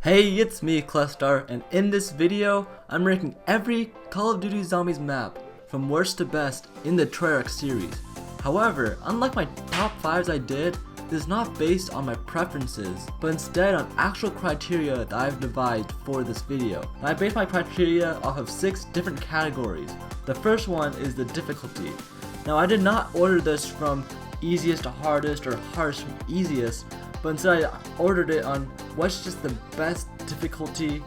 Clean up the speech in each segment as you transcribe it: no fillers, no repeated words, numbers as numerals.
Hey, it's me, Cleystar, and in this video, I'm ranking every Call of Duty Zombies map from worst to best in the Treyarch series. However, unlike my top 5s I did, this is not based on my preferences, but instead on actual criteria that I've devised for this video. And I based my criteria off of 6 different categories. The first one is the difficulty. Now, I did not order this from easiest to hardest or hardest from easiest, but instead I ordered it on what's just the best difficulty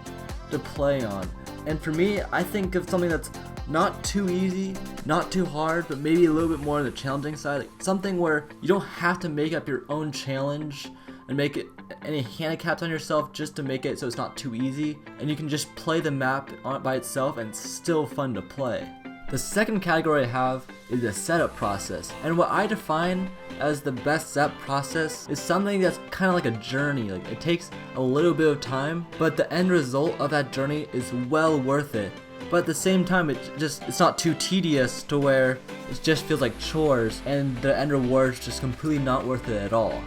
to play on. And for me, I think of something that's not too easy, not too hard, but maybe a little bit more on the challenging side. Like something where you don't have to make up your own challenge and make it any handicaps on yourself just to make it so it's not too easy, and you can just play the map on it by itself and it's still fun to play. The second category I have is the setup process, and what I define as the best setup process is something that's kind of like a journey. Like it takes a little bit of time, but the end result of that journey is well worth it. But at the same time, it's not too tedious to where it just feels like chores, and the end reward is just completely not worth it at all.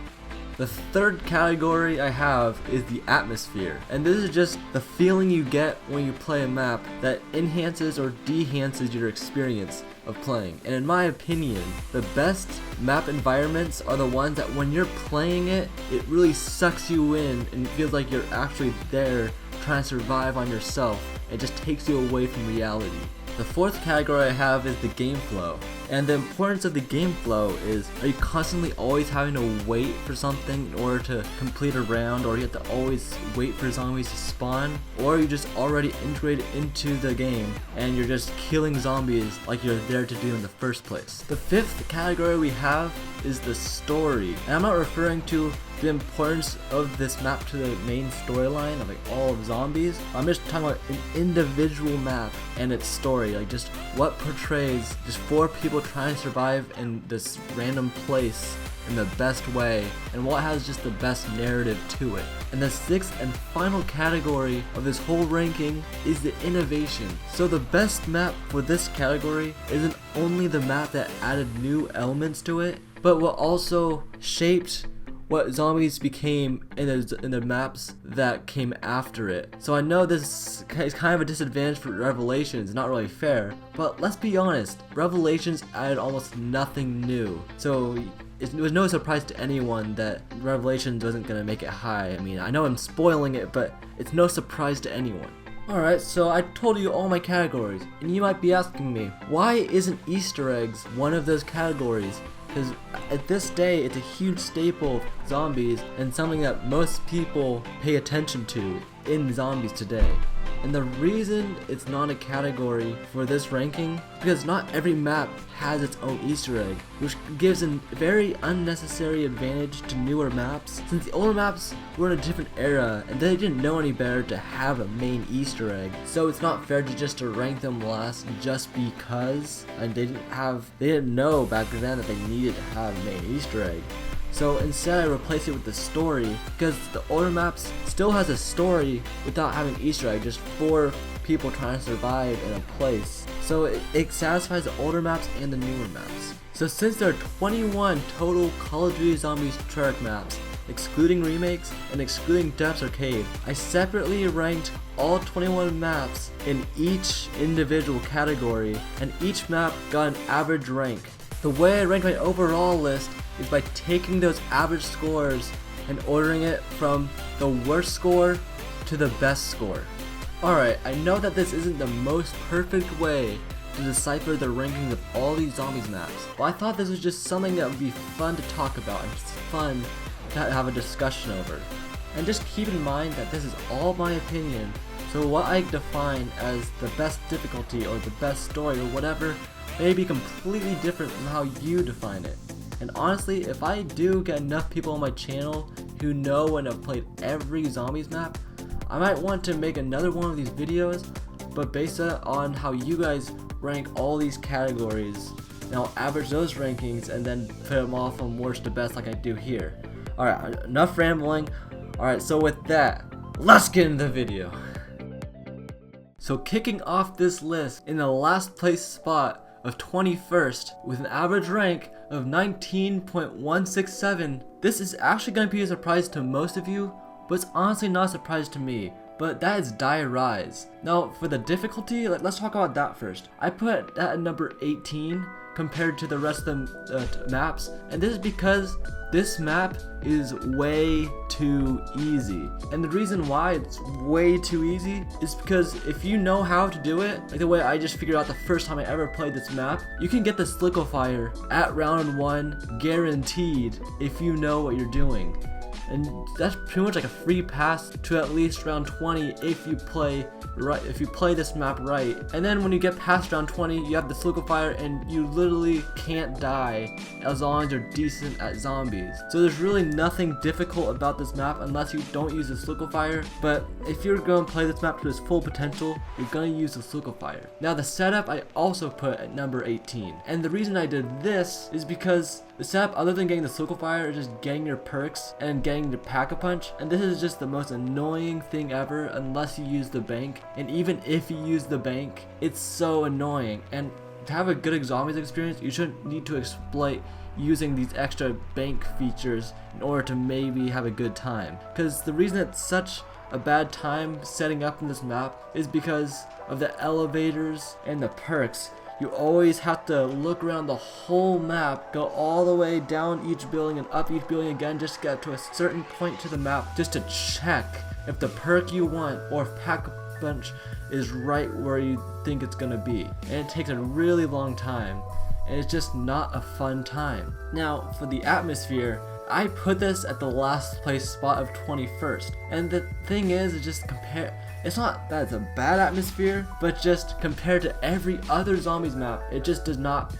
The third category I have is the atmosphere, and this is just the feeling you get when you play a map that enhances or de-hances your experience of playing. And in my opinion, the best map environments are the ones that when you're playing it, it really sucks you in and it feels like you're actually there trying to survive on yourself. It just takes you away from reality. The fourth category I have is the game flow. And the importance of the game flow is, are you constantly always having to wait for something in order to complete a round, or you have to always wait for zombies to spawn, or are you just already integrated into the game and you're just killing zombies like you're there to do in the first place? The fifth category we have is the story. And I'm not referring to the importance of this map to the main storyline of like all of zombies. I'm just talking about an individual map and its story, like just what portrays just 4 people trying to survive in this random place in the best way, and what has just the best narrative to it. And the sixth and final category of this whole ranking is the innovation. So the best map for this category isn't only the map that added new elements to it, but what also shaped what zombies became in the maps that came after it. So I know this is kind of a disadvantage for Revelations, not really fair, but let's be honest, Revelations added almost nothing new. So it was no surprise to anyone that Revelations wasn't gonna make it high. I mean, I know I'm spoiling it, but it's no surprise to anyone. Alright, so I told you all my categories, and you might be asking me, why isn't Easter eggs one of those categories? Because at this day, it's a huge staple of zombies and something that most people pay attention to in zombies today. And the reason it's not a category for this ranking is because not every map has its own Easter egg, which gives a very unnecessary advantage to newer maps, since the older maps were in a different era and they didn't know any better to have a main Easter egg. So it's not fair to rank them last just because they didn't know back then that they needed to have a main Easter egg. So instead I replace it with the story, because the older maps still has a story without having Easter egg, just 4 people trying to survive in a place. So it satisfies the older maps and the newer maps. So since there are 21 total Call of Duty Zombies Treyarch maps, excluding remakes and excluding Depths Arcade, I separately ranked all 21 maps in each individual category, and each map got an average rank. The way I rank my overall list is by taking those average scores and ordering it from the worst score to the best score. Alright, I know that this isn't the most perfect way to decipher the rankings of all these zombies maps, but I thought this was just something that would be fun to talk about and fun to have a discussion over. And just keep in mind that this is all my opinion, so what I define as the best difficulty or the best story or whatever may be completely different from how you define it. And honestly, if I do get enough people on my channel who know and have played every zombies map, I might want to make another one of these videos, but based on how you guys rank all these categories, and I'll average those rankings and then put them all from worst to best like I do here. Alright, enough rambling. Alright, so with that, let's get into the video. So kicking off this list in the last place spot of 21st with an average rank of 19.167. This is actually going to be a surprise to most of you, but it's honestly not a surprise to me. But that is Die Rise. Now for the difficulty, let's talk about that first. I put that at number 18 compared to the rest of the maps, and this is because this map is way too easy. And the reason why it's way too easy is because if you know how to do it, like the way I just figured out the first time I ever played this map, you can get the Slickifire at round 1 guaranteed if you know what you're doing. And that's pretty much like a free pass to at least round 20 if you play right, if you play this map right. And then when you get past round 20, you have the Slickifire and you literally can't die as long as you're decent at zombies. So there's really nothing difficult about this map unless you don't use the Slickifire. But if you're going to play this map to its full potential, you're going to use the Slickifire. Now the setup I also put at number 18. And the reason I did this is because the setup, other than getting the Slickifire, is just getting your perks and getting the Pack-a-Punch. And this is just the most annoying thing ever unless you use the bank. And even if you use the bank, it's so annoying. And to have a good zombies experience, you shouldn't need to exploit using these extra bank features in order to maybe have a good time. Because the reason it's such a bad time setting up in this map is because of the elevators and the perks. You always have to look around the whole map, go all the way down each building and up each building again just to get to a certain point to the map just to check if the perk you want or if Pack-a-Punch is right where you think it's gonna be. And it takes a really long time, and it's just not a fun time. Now for the atmosphere, I put this at the last place spot of 21st. And the thing is, it just it's not that it's a bad atmosphere, but just compared to every other zombies map, it just not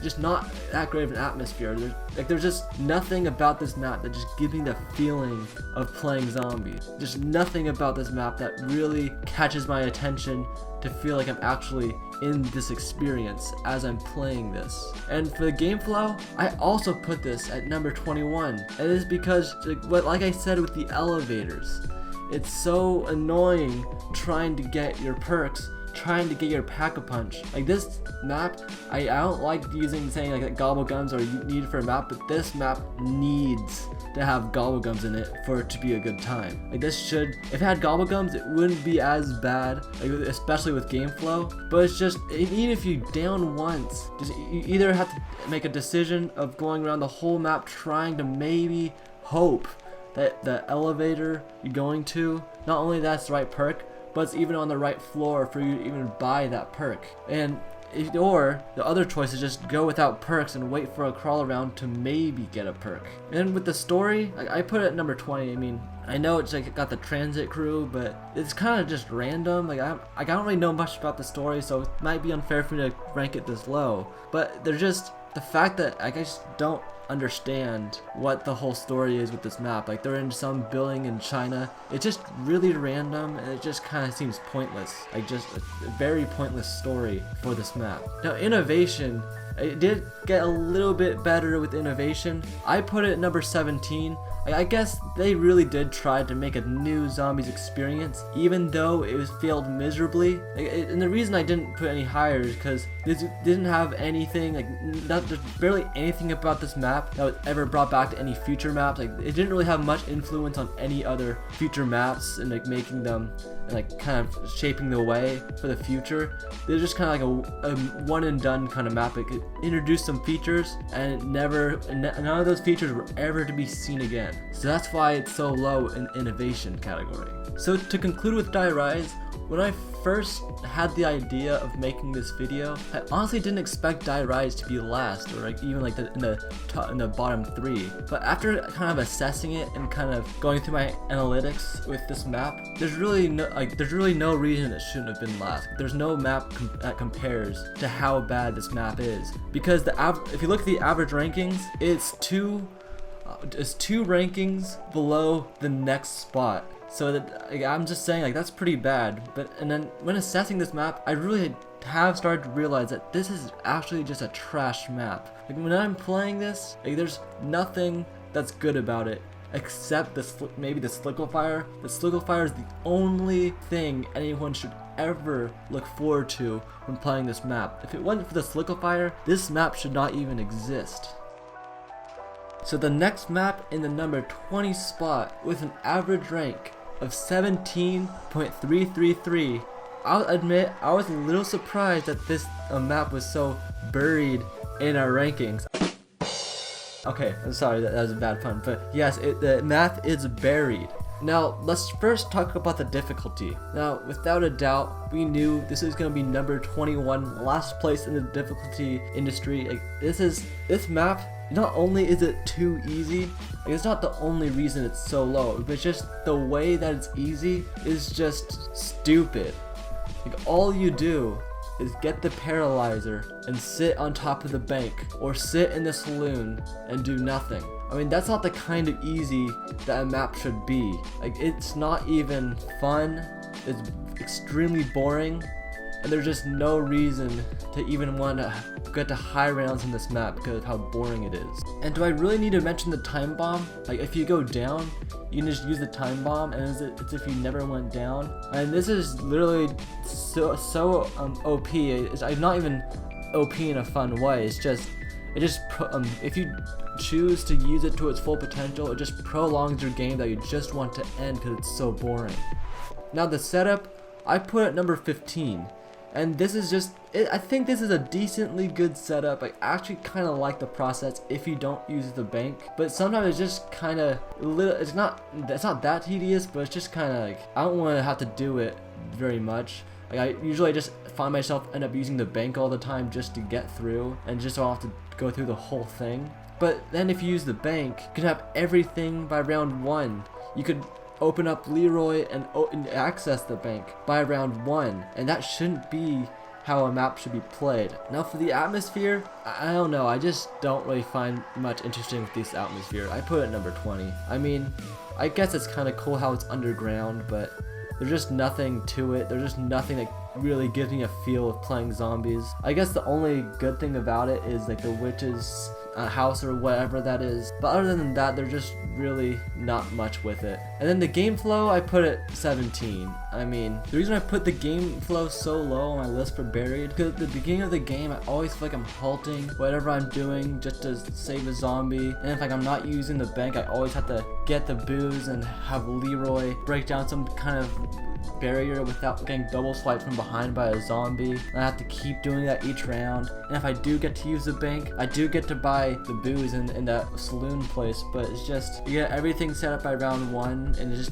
that great of an atmosphere. There's just nothing about this map that just gives me the feeling of playing zombies. There's nothing about this map that really catches my attention to feel like I'm actually in this experience as I'm playing this. And for the game flow, I also put this at number 21. And it is because, like I said with the elevators, it's so annoying trying to get your perks, trying to get your Pack-a-Punch. Like this map, I don't like saying like gobble gums are needed for a map, but this map needs to have gobble gums in it for it to be a good time. Like this should, if it had gobble gums, it wouldn't be as bad, like especially with game flow. But it's just, even if you down once, you either have to make a decision of going around the whole map trying to maybe hope that the elevator you're going to, not only that's the right perk, but it's even on the right floor for you to even buy that perk. Or the other choice is just go without perks and wait for a crawl around to maybe get a perk. And with the story, I put it at number 20. I mean, I know it's like it got the transit crew, but it's kind of just random. Like I don't really know much about the story, so it might be unfair for me to rank it this low. But there's just the fact that I just don't understand what the whole story is with this map. Like they're in some building in China. It's just really random and it just kind of seems pointless. Like just a very pointless story for this map. Now innovation, it did get a little bit better with innovation. I put it at number 17. I guess they really did try to make a new zombies experience, even though it was failed miserably. And the reason I didn't put any higher is because this didn't have anything, there's barely anything about this map that was ever brought back to any future maps. Like it didn't really have much influence on any other future maps and like making them and like kind of shaping the way for the future. They're just kind of like a one and done kind of map. It introduced some features and none of those features were ever to be seen again. So that's why it's so low in innovation category. So to conclude with Die Rise, when I first had the idea of making this video, I honestly didn't expect Die Rise to be last or like even like in the bottom 3. But after kind of assessing it and kind of going through my analytics with this map, there's really no reason it shouldn't have been last. There's no map that compares to how bad this map is, because if you look at the average rankings, it's two rankings below the next spot. So that I'm just saying, like, that's pretty bad. And then when assessing this map, I really have started to realize that this is actually just a trash map. Like when I'm playing this, like there's nothing that's good about it except maybe the Slickifire. The Slickifire is the only thing anyone should ever look forward to when playing this map. If it wasn't for the Slickifire, this map should not even exist. So the next map in the number 20 spot with an average rank of 17.333. I'll admit I was a little surprised that this map was so buried in our rankings. Okay, I'm sorry, that was a bad pun, but yes, the map is buried. Now, let's first talk about the difficulty. Now, without a doubt, we knew this is going to be number 21, last place in the difficulty industry. Like, this map, not only is it too easy, like, it's not the only reason it's so low, but just the way that it's easy is just stupid. Like, all you do is get the paralyzer and sit on top of the bank or sit in the saloon and do nothing. I mean, that's not the kind of easy that a map should be. Like, it's not even fun, it's extremely boring, and there's just no reason to even want to get to high rounds in this map because of how boring it is. And do I really need to mention the time bomb? Like, if you go down, you can just use the time bomb, and it's if you never went down. And this is literally so OP. It's not even OP in a fun way. It's just if you choose to use it to its full potential, it just prolongs your game that you just want to end because it's so boring. Now the setup, I put at number 15. And this is just, I think this is a decently good setup. I actually kind of like the process if you don't use the bank, but sometimes it's just kind of it's not that tedious, but it's just kind of like, I don't want to have to do it very much. Like, I usually just find myself end up using the bank all the time just to get through, and just so I don't have to go through the whole thing. But then if you use the bank, you can have everything by round 1. You could open up Leroy and access the bank by round 1, and that shouldn't be how a map should be played. Now for the atmosphere, I don't know, I just don't really find much interesting with this atmosphere. I put it at number 20. I mean, I guess it's kind of cool how it's underground, but there's just nothing to it. There's just nothing that really gives me a feel of playing zombies. I guess the only good thing about it is like the witch's house or whatever that is, but other than that, there's just really not much with it. And then the game flow, I put it 17. I mean, the reason I put the game flow so low on my list for buried, because at the beginning of the game I always feel like I'm halting whatever I'm doing just to save a zombie, and if like I'm not using the bank, I always have to get the booze and have Leroy break down some kind of barrier without getting double swiped from behind by a zombie, and I have to keep doing that each round. And if I do get to use the bank, I do get to buy the booze in that saloon place, but it's just, you get everything set up by round 1, and it's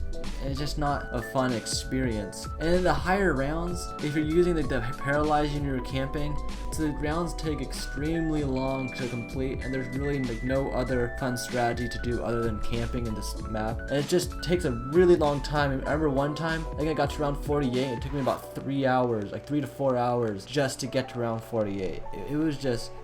just not a fun experience. And in the higher rounds, if you're using the paralyzing or camping, so the rounds take extremely long to complete, and there's really like no other fun strategy to do other than camping in this map, and it just takes a really long time. I remember one time, I think I got to round 48, and it took me about 3 hours, like 3 to 4 hours just to get to round 48.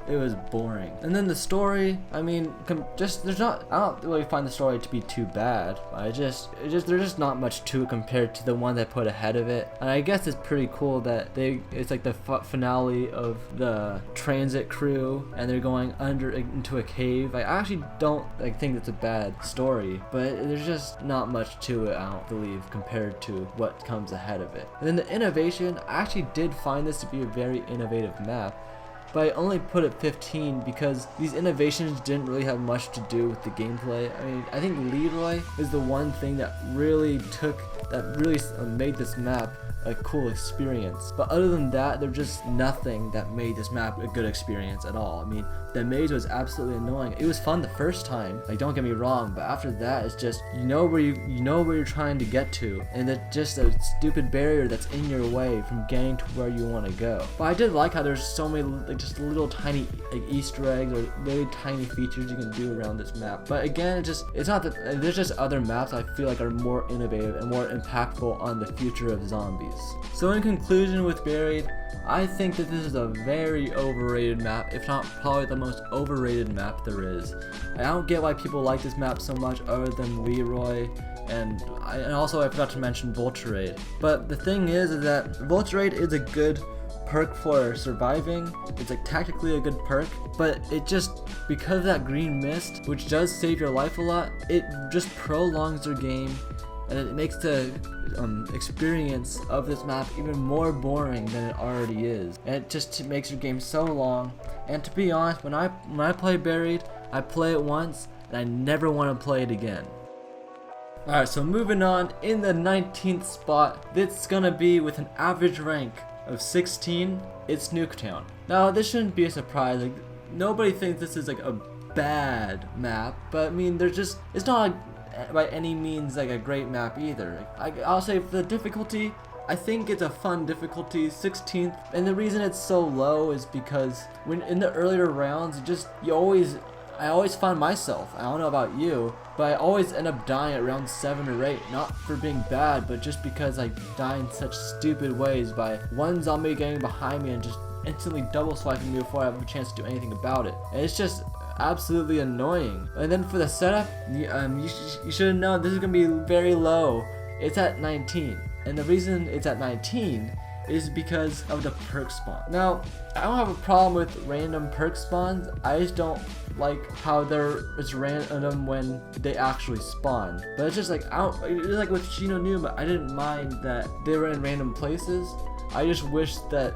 It was boring. And then the story, I mean, I don't really find the story to be too bad. There's just not much to it compared to the one that put ahead of it. And I guess it's pretty cool that it's like the finale of the transit crew, and they're going into a cave. I actually don't think it's a bad story, but there's just not much to it, I don't believe, compared to what comes ahead of it. And then the innovation, I actually did find this to be a very innovative map, but I only put it 15 because these innovations didn't really have much to do with the gameplay. I mean, I think Leroy is the one thing that really made this map a cool experience. But other than that, there's just nothing that made this map a good experience at all. I mean, the maze was absolutely annoying. It was fun the first time, like, don't get me wrong, but after that, it's just, you know where you're trying to get to, and it's just a stupid barrier that's in your way from getting to where you want to go. But I did like how there's so many just little tiny Easter eggs or very tiny features you can do around this map. But again, it's not that there's just other maps I feel like are more innovative and more impactful on the future of zombies. So in conclusion with Buried, I think that this is a very overrated map, if not probably the most overrated map there is. I don't get why people like this map so much other than Leroy, and also I forgot to mention Vulture. But the thing is that Vulture is a good perk for surviving. It's like tactically a good perk, but it just, because of that green mist, which does save your life a lot, it just prolongs your game, and it makes the experience of this map even more boring than it already is. And it just makes your game so long. And to be honest, when I play Buried, I play it once and I never want to play it again. Alright, so moving on, in the 19th spot, it's gonna be with an average rank of 16, it's Nuketown. Now, this shouldn't be a surprise, like, nobody thinks this is like a bad map, but I mean, it's not by any means like a great map either. I'll say for the difficulty, I think it's a fun difficulty, 16th, and the reason it's so low is because when in the earlier rounds, I always find myself, I don't know about you, but I always end up dying at round 7 or 8, not for being bad, but just because I die in such stupid ways by one zombie getting behind me and just instantly double swiping me before I have a chance to do anything about it. And it's just absolutely annoying. And then for the setup, you should have known this is going to be very low. It's at 19. And the reason it's at 19 is because of the perk spawn. Now, I don't have a problem with random perk spawns, I just don't like how it's random when they actually spawn. But it's just like, it's like with Shino Numa, I didn't mind that they were in random places. I just wish that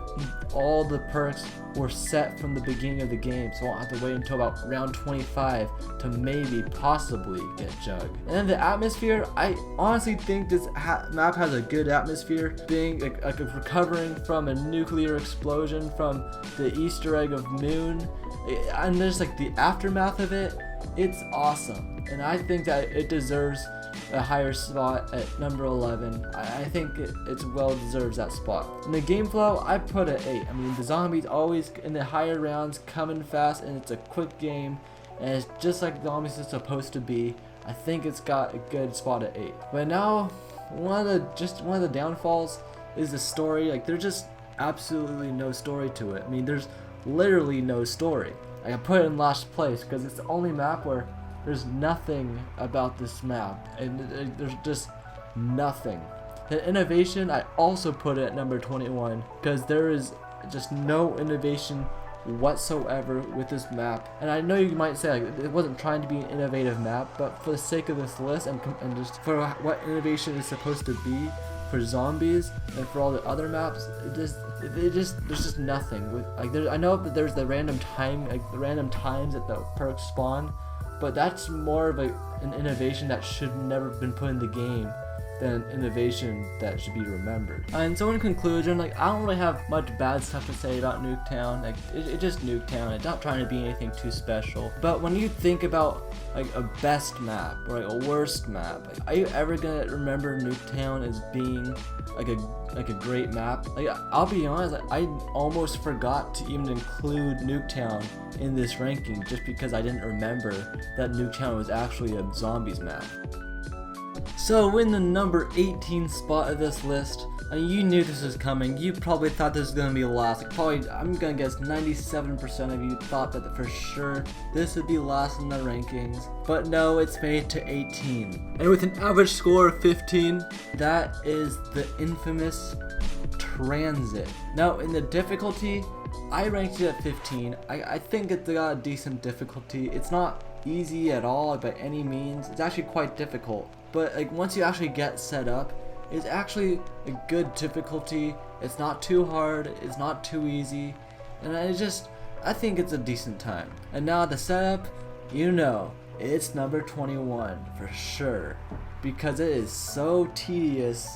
all the perks were set from the beginning of the game, so I won't have to wait until about round 25 to maybe possibly get Jug. And then the atmosphere, I honestly think this map has a good atmosphere, being like recovering from a nuclear explosion from the Easter egg of Moon, and there's like the aftermath of it. It's awesome, and I think that it deserves a higher spot at number 11. I think it well deserves that spot. In the game flow, I put it 8. I mean, the zombies always in the higher rounds coming fast, and it's a quick game, and it's just like zombies is supposed to be. I think it's got a good spot at 8. But now, one of the downfalls is the story. Like, there's just absolutely no story to it. I mean, there's literally no story. I put it in last place because it's the only map where there's nothing about this map, and there's just nothing. The innovation, I also put it at number 21 because there is just no innovation whatsoever with this map. And I know you might say like, it wasn't trying to be an innovative map, but for the sake of this list and just for what innovation is supposed to be for zombies and for all the other maps, there's just nothing. I know that there's the random times that the perks spawn, but that's more of an innovation that should never been put in the game than innovation that should be remembered. And so in conclusion, like, I don't really have much bad stuff to say about Nuketown. Like, it's just Nuketown. It's not trying to be anything too special. But when you think about like a best map or like a worst map, like, are you ever gonna remember Nuketown as being like a great map? Like, I'll be honest, like, I almost forgot to even include Nuketown in this ranking just because I didn't remember that Nuketown was actually a zombies map. So in the number 18 spot of this list, you knew this was coming. You probably thought this was going to be last. Like, I'm going to guess 97% of you thought that for sure this would be last in the rankings. But no, it's made it to 18. And with an average score of 15, that is the infamous Transit. Now in the difficulty, I ranked it at 15. I think it's got a decent difficulty. It's not easy at all by any means. It's actually quite difficult. But like, once you actually get set up, it's actually a good difficulty. It's not too hard, it's not too easy, and I think it's a decent time. And now the setup, it's number 21 for sure, because it is so tedious,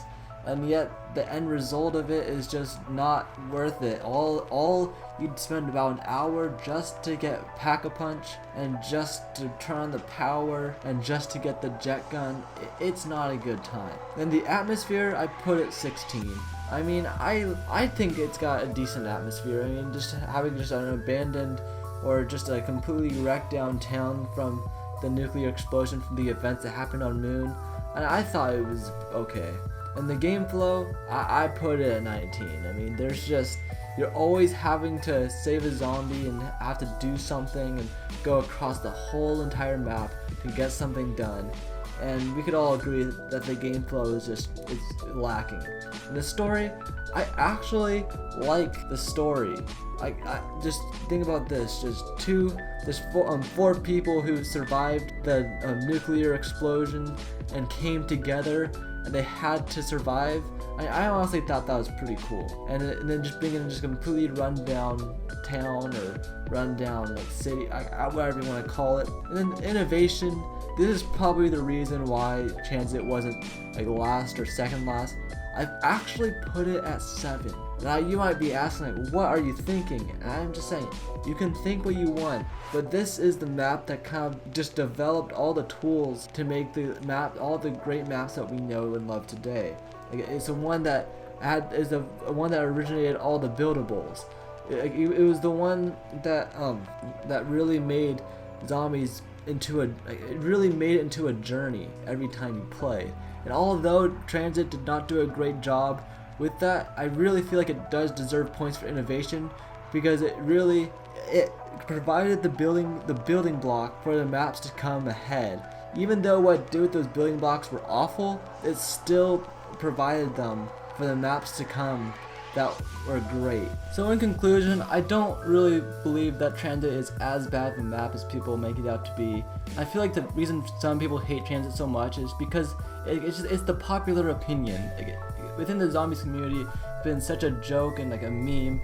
and yet the end result of it is just not worth it. All you'd spend about an hour just to get Pack-a-Punch and just to turn on the power and just to get the jet gun. It's not a good time. And the atmosphere, I put it 16. I mean, I think it's got a decent atmosphere. I mean, just having just an abandoned or just a completely wrecked downtown from the nuclear explosion from the events that happened on Moon, and I thought it was okay. And the game flow, I put it at 19. I mean, you're always having to save a zombie and have to do something and go across the whole entire map to get something done. And we could all agree that the game flow is it's lacking. And the story, I actually like the story. I just think about this. There's four people who survived the nuclear explosion and came together, and they had to survive. I honestly thought that was pretty cool. And then just being in just completely run down town or run down like city, whatever you want to call it. And then innovation, this is probably the reason why Transit wasn't like last or second last. I've actually put it at 7. Now you might be asking like, what are you thinking? And I'm just saying, you can think what you want, but this is the map that kind of just developed all the tools to make the map, all the great maps that we know and love today. Like, it's the one that one that originated all the buildables. It was the one that that really made zombies into it really made it into a journey every time you play. And although Transit did not do a great job with that, I really feel like it does deserve points for innovation, because it provided the building block for the maps to come ahead. Even though what did with those building blocks were awful, it still provided them for the maps to come that were great. So in conclusion, I don't really believe that Transit is as bad of a map as people make it out to be. I feel like the reason some people hate Transit so much is because it's the popular opinion. Within the zombies community, it's been such a joke and like a meme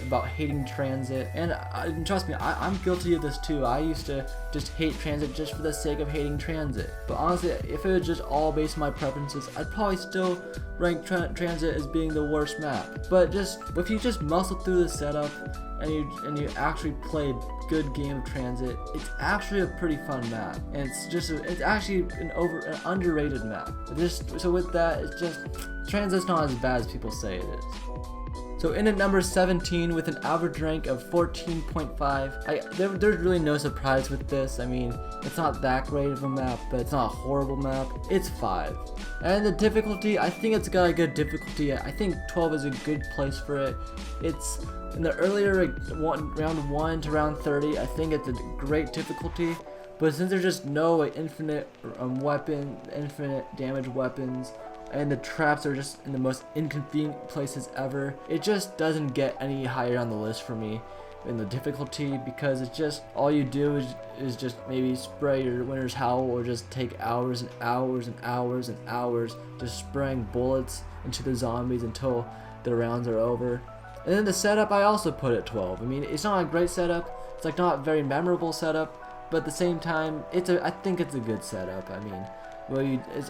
about hating Transit, and trust me, I'm guilty of this too. I used to just hate Transit just for the sake of hating Transit. But honestly, if it was just all based on my preferences, I'd probably still rank Transit as being the worst map. But if you just muscle through the setup and you actually played good game of Transit, it's actually a pretty fun map, and it's actually an underrated map. So with that, it's just Transit's not as bad as people say it is. So in at number 17 with an average rank of 14.5, there's really no surprise with this. I mean, it's not that great of a map, but it's not a horrible map. It's 5. And the difficulty, I think it's got a good difficulty. I think 12 is a good place for it. It's in the earlier round 1 to round 30, I think it's a great difficulty. But since there's just no infinite damage weapons, and the traps are just in the most inconvenient places ever, it just doesn't get any higher on the list for me in the difficulty, because it's just all you do is just maybe spray your Winter's Howl, or just take hours and hours and hours and hours just spraying bullets into the zombies until the rounds are over. And then the setup, I also put at 12. I mean, it's not a great setup, it's like not a very memorable setup, but at the same time, I think it's a good setup. I mean,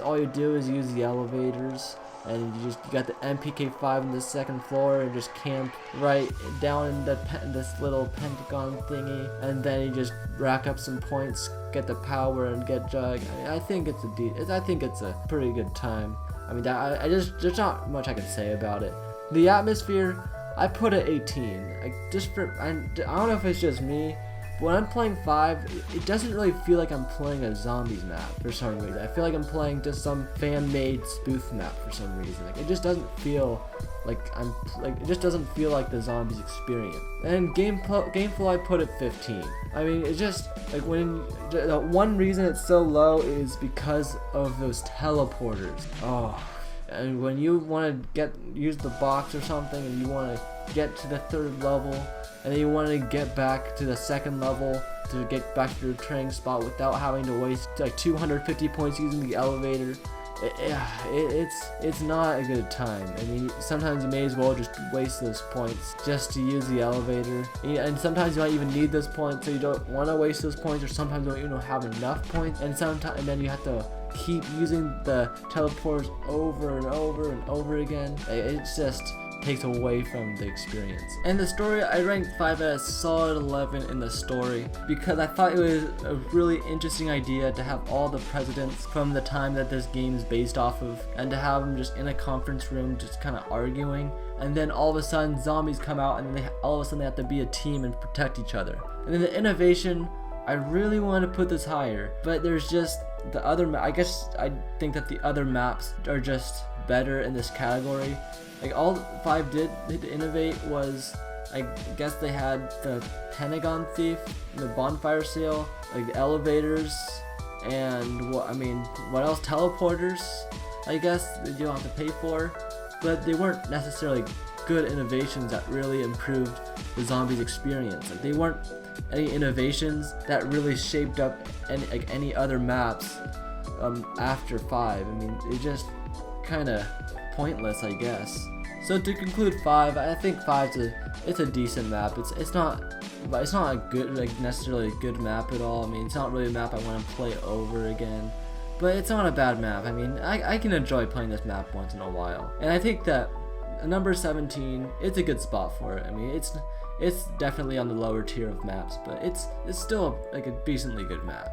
all you do is use the elevators, and you got the MPK5 on the second floor, and just camp right down in this little pentagon thingy, and then you just rack up some points, get the power, and get Jug. I mean, I think it's a pretty good time. I mean, there's not much I can say about it. The atmosphere, I put it 18. I don't know if it's just me, but when I'm playing 5, it doesn't really feel like I'm playing a zombies map for some reason. I feel like I'm playing just some fan-made spoof map for some reason. Like, it just doesn't feel like it just doesn't feel like the zombies experience. And gameflow, I put it 15. I mean, it's just like the one reason it's so low is because of those teleporters. Oh. And when you want to use the box or something, and you want to get to the 3rd level, and then you want to get back to the 2nd level to get back to your training spot without having to waste like 250 points using the elevator, it's not a good time. I mean, sometimes you may as well just waste those points just to use the elevator, and sometimes you might even need those points, so you don't want to waste those points, or sometimes you don't even have enough points, and then you have to keep using the teleporters over and over and over again. It just takes away from the experience. And the story, I ranked 5 at a solid 11 in the story, because I thought it was a really interesting idea to have all the presidents from the time that this game is based off of, and to have them just in a conference room just kind of arguing, and then all of a sudden zombies come out, and all of a sudden they have to be a team and protect each other. And then the innovation, I really want to put this higher, but there's just the other, I guess I think that the other maps are just better in this category. Like, all 5 did innovate was, I guess they had the Pentagon Thief, the Bonfire Seal, like the elevators, and what else? Teleporters, I guess, that you don't have to pay for, but they weren't necessarily good innovations that really improved the zombies experience. Like, they weren't any innovations that really shaped up any other maps after 5. I mean, it just kind of pointless, I guess. So to conclude 5, I think 5's it's a decent map. It's not but it's not a good, like necessarily a good map at all. I mean, it's not really a map I want to play over again, but it's not a bad map. I mean, I can enjoy playing this map once in a while, and I think that number 17, it's a good spot for it. I mean, it's definitely on the lower tier of maps, but it's still like a decently good map.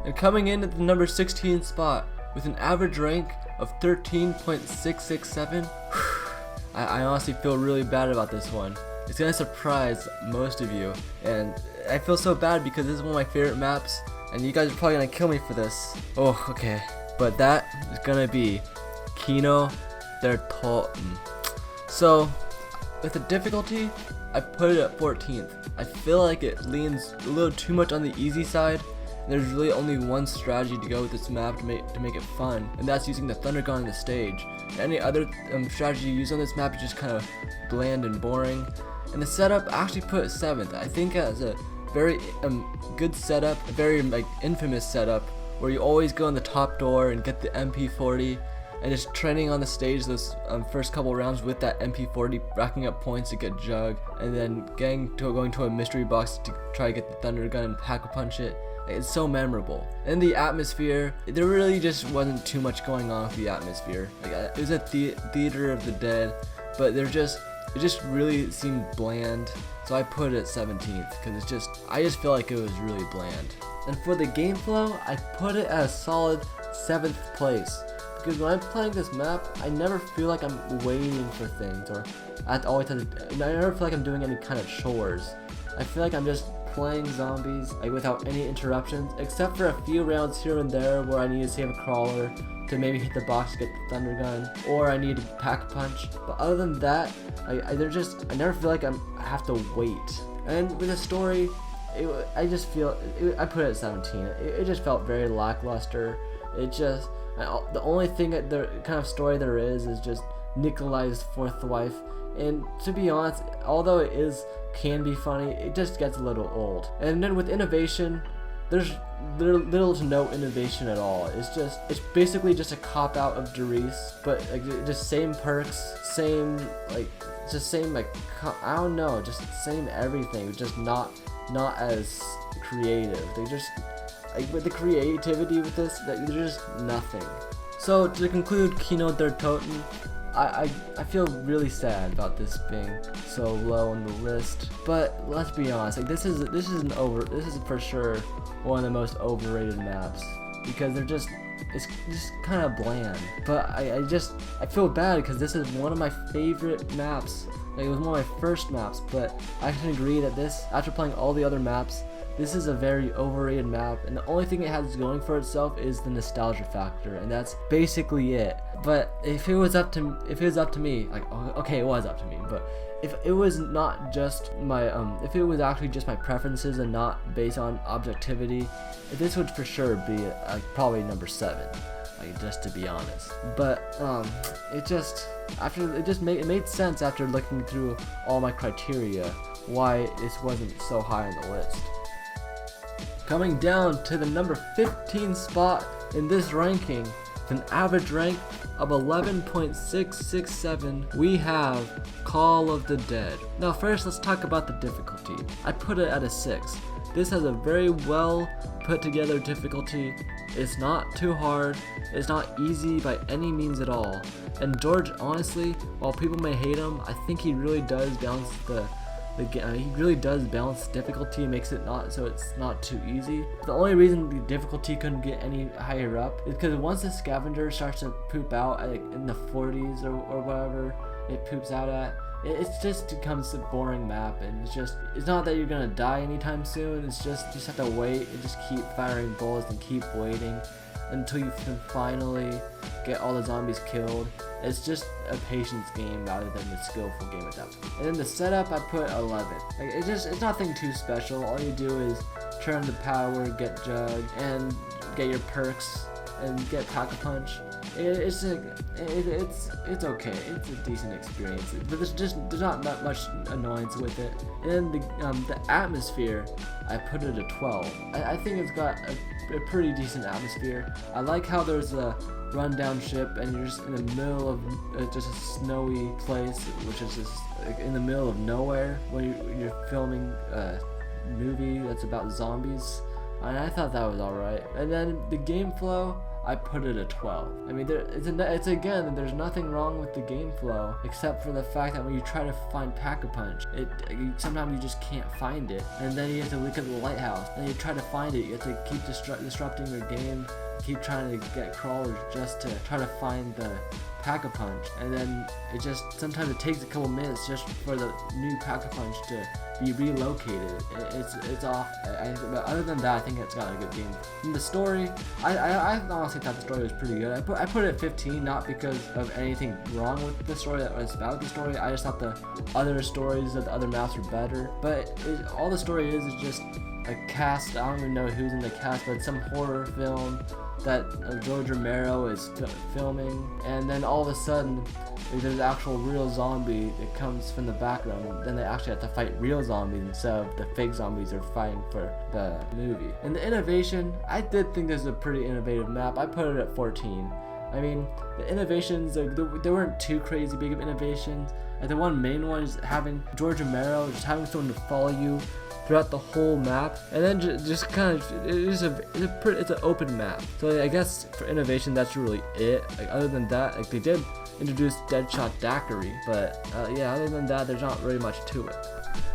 And coming in at the number 16 spot with an average rank of 13.667, I honestly feel really bad about this one. It's gonna surprise most of you, and I feel so bad because this is one of my favorite maps, and you guys are probably gonna kill me for this. Oh, okay. But that is gonna be Kino der Toten. So, with the difficulty, I put it at 14th. I feel like it leans a little too much on the easy side. There's really only one strategy to go with this map to make it fun, and that's using the thunder gun on the stage. Any other strategy you use on this map is just kind of bland and boring. And the setup, I actually put it 7th. I think as a very good setup, a very like infamous setup, where you always go in the top door and get the MP40, and just training on the stage those first couple rounds with that MP40, racking up points to get Jug, and then going to a mystery box to try to get the thunder gun and pack-a-punch it. It's so memorable. And the atmosphere, there really just wasn't too much going on with the atmosphere. Like, it was a theater of the dead, but it just really seemed bland. So I put it at 17th because I just feel like it was really bland. And for the game flow, I put it at a solid 7th place. Because when I'm playing this map, I never feel like I'm waiting for things, or I never feel like I'm doing any kind of chores. I feel like I'm just playing zombies like without any interruptions, except for a few rounds here and there where I need to save a crawler to maybe hit the box to get the thunder gun, or I need to pack a punch. But other than that, I never feel like I have to wait. And with the story, I put it at 17. It just felt very lackluster. The only thing that the kind of story there is just Nikolai's fourth wife, and to be honest, although it can be funny, it just gets a little old. And then with innovation, there's little to no innovation at all. It's basically just a cop out of Derice, but like just same perks, same I don't know, just same everything, just not as creative. They just with the creativity with this, there's just nothing. So to conclude Kino der Toten, I feel really sad about this being so low on the list, but let's be honest, like this is for sure one of the most overrated maps, because it's just kind of bland. But I feel bad because this is one of my favorite maps. Like, it was one of my first maps, but I can agree that after playing all the other maps, this is a very overrated map, and the only thing it has going for itself is the nostalgia factor, and that's basically it. But if it was up to me, like, okay, it was up to me, but if it was not just my if it was actually just my preferences and not based on objectivity, this would for sure be probably number 7, like, just to be honest. But it made sense after looking through all my criteria why this wasn't so high on the list. Coming down to the number 15 spot in this ranking, with an average rank of 11.667, we have Call of the Dead. Now first, let's talk about the difficulty. I put it at a 6. This has a very well put together difficulty. It's not too hard, it's not easy by any means at all. And George, honestly, while people may hate him, I think he really does balance difficulty, makes it so it's not too easy. The only reason the difficulty couldn't get any higher up is because once the scavenger starts to poop out at, in the 40s or whatever it poops out at, it just becomes a boring map, and it's not that you're gonna die anytime soon. It's just you just have to wait and just keep firing bullets and keep waiting until you can finally get all the zombies killed. It's just a patience game rather than a skillful game at that point. And then the setup, I put 11. Like, it's nothing too special. All you do is turn the power, get Jug, and get your perks, and get Pack-a-Punch. It's okay. It's a decent experience, but there's not that much annoyance with it. And then the atmosphere, I put it at 12. I think it's got a pretty decent atmosphere. I like how there's a rundown ship, and you're just in the middle of just a snowy place, which is just like in the middle of nowhere when you're filming a movie that's about zombies. And I thought that was alright. And then the game flow, I put it at 12. I mean, it's again, there's nothing wrong with the game flow except for the fact that when you try to find Pack-a-Punch, sometimes you just can't find it, and then you have to look at the lighthouse. Then you try to find it, you have to keep disrupting your game, keep trying to get crawlers just to try to find the Pack-a-Punch, and then sometimes it takes a couple minutes just for the new Pack-a-Punch to be relocated. It's off. But other than that, I think it's got a good game. And the story, I honestly thought the story was pretty good. I put it at 15, not because of anything wrong with the story that was about the story. I just thought the other stories of the other maps were better. But all the story is just a cast. I don't even know who's in the cast, but it's some horror film that George Romero is filming, and then all of a sudden there's an actual real zombie that comes from the background. Then they actually have to fight real zombies instead of the fake zombies they're fighting for the movie. And the innovation, I did think this is a pretty innovative map. I put it at 14. I mean, the innovations, they weren't too crazy big of innovations. Like the one main one is having George Romero, just having someone to follow you throughout the whole map, and then just kind of it's an open map. So I guess for innovation, that's really it. Like other than that, like they did introduce Deadshot Daiquiri, but yeah, other than that, there's not really much to it.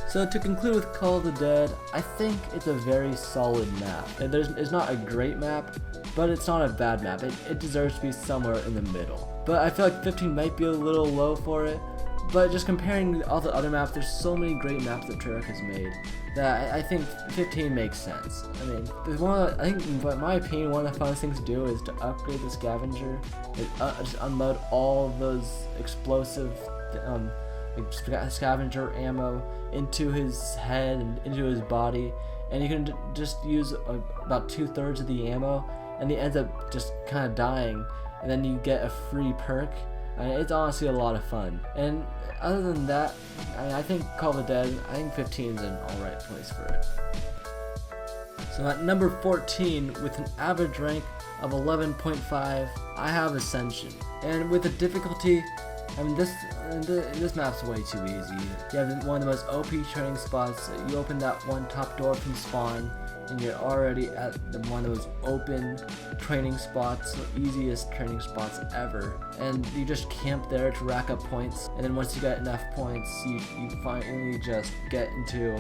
So to conclude with Call of the Dead, I think it's a very solid map. It's not a great map, but it's not a bad map. It deserves to be somewhere in the middle. But I feel like 15 might be a little low for it. But just comparing all the other maps, there's so many great maps that Treyarch has made that I think 15 makes sense. I mean, I think, in my opinion, one of the funnest things to do is to upgrade the scavenger, just unload all of those explosive scavenger ammo into his head and into his body, and you can just use about 2/3 of the ammo, and he ends up just kind of dying, and then you get a free perk. I mean, it's honestly a lot of fun. And other than that, I think Call of the Dead, I think 15 is an alright place for it. So at number 14, with an average rank of 11.5, I have Ascension. And with the difficulty, I mean, this map's way too easy. You have one of the most OP training spots. You open that one top door from spawn, and you're already at one of those open training spots, the easiest training spots ever, and you just camp there to rack up points, and then once you get enough points, you finally just get into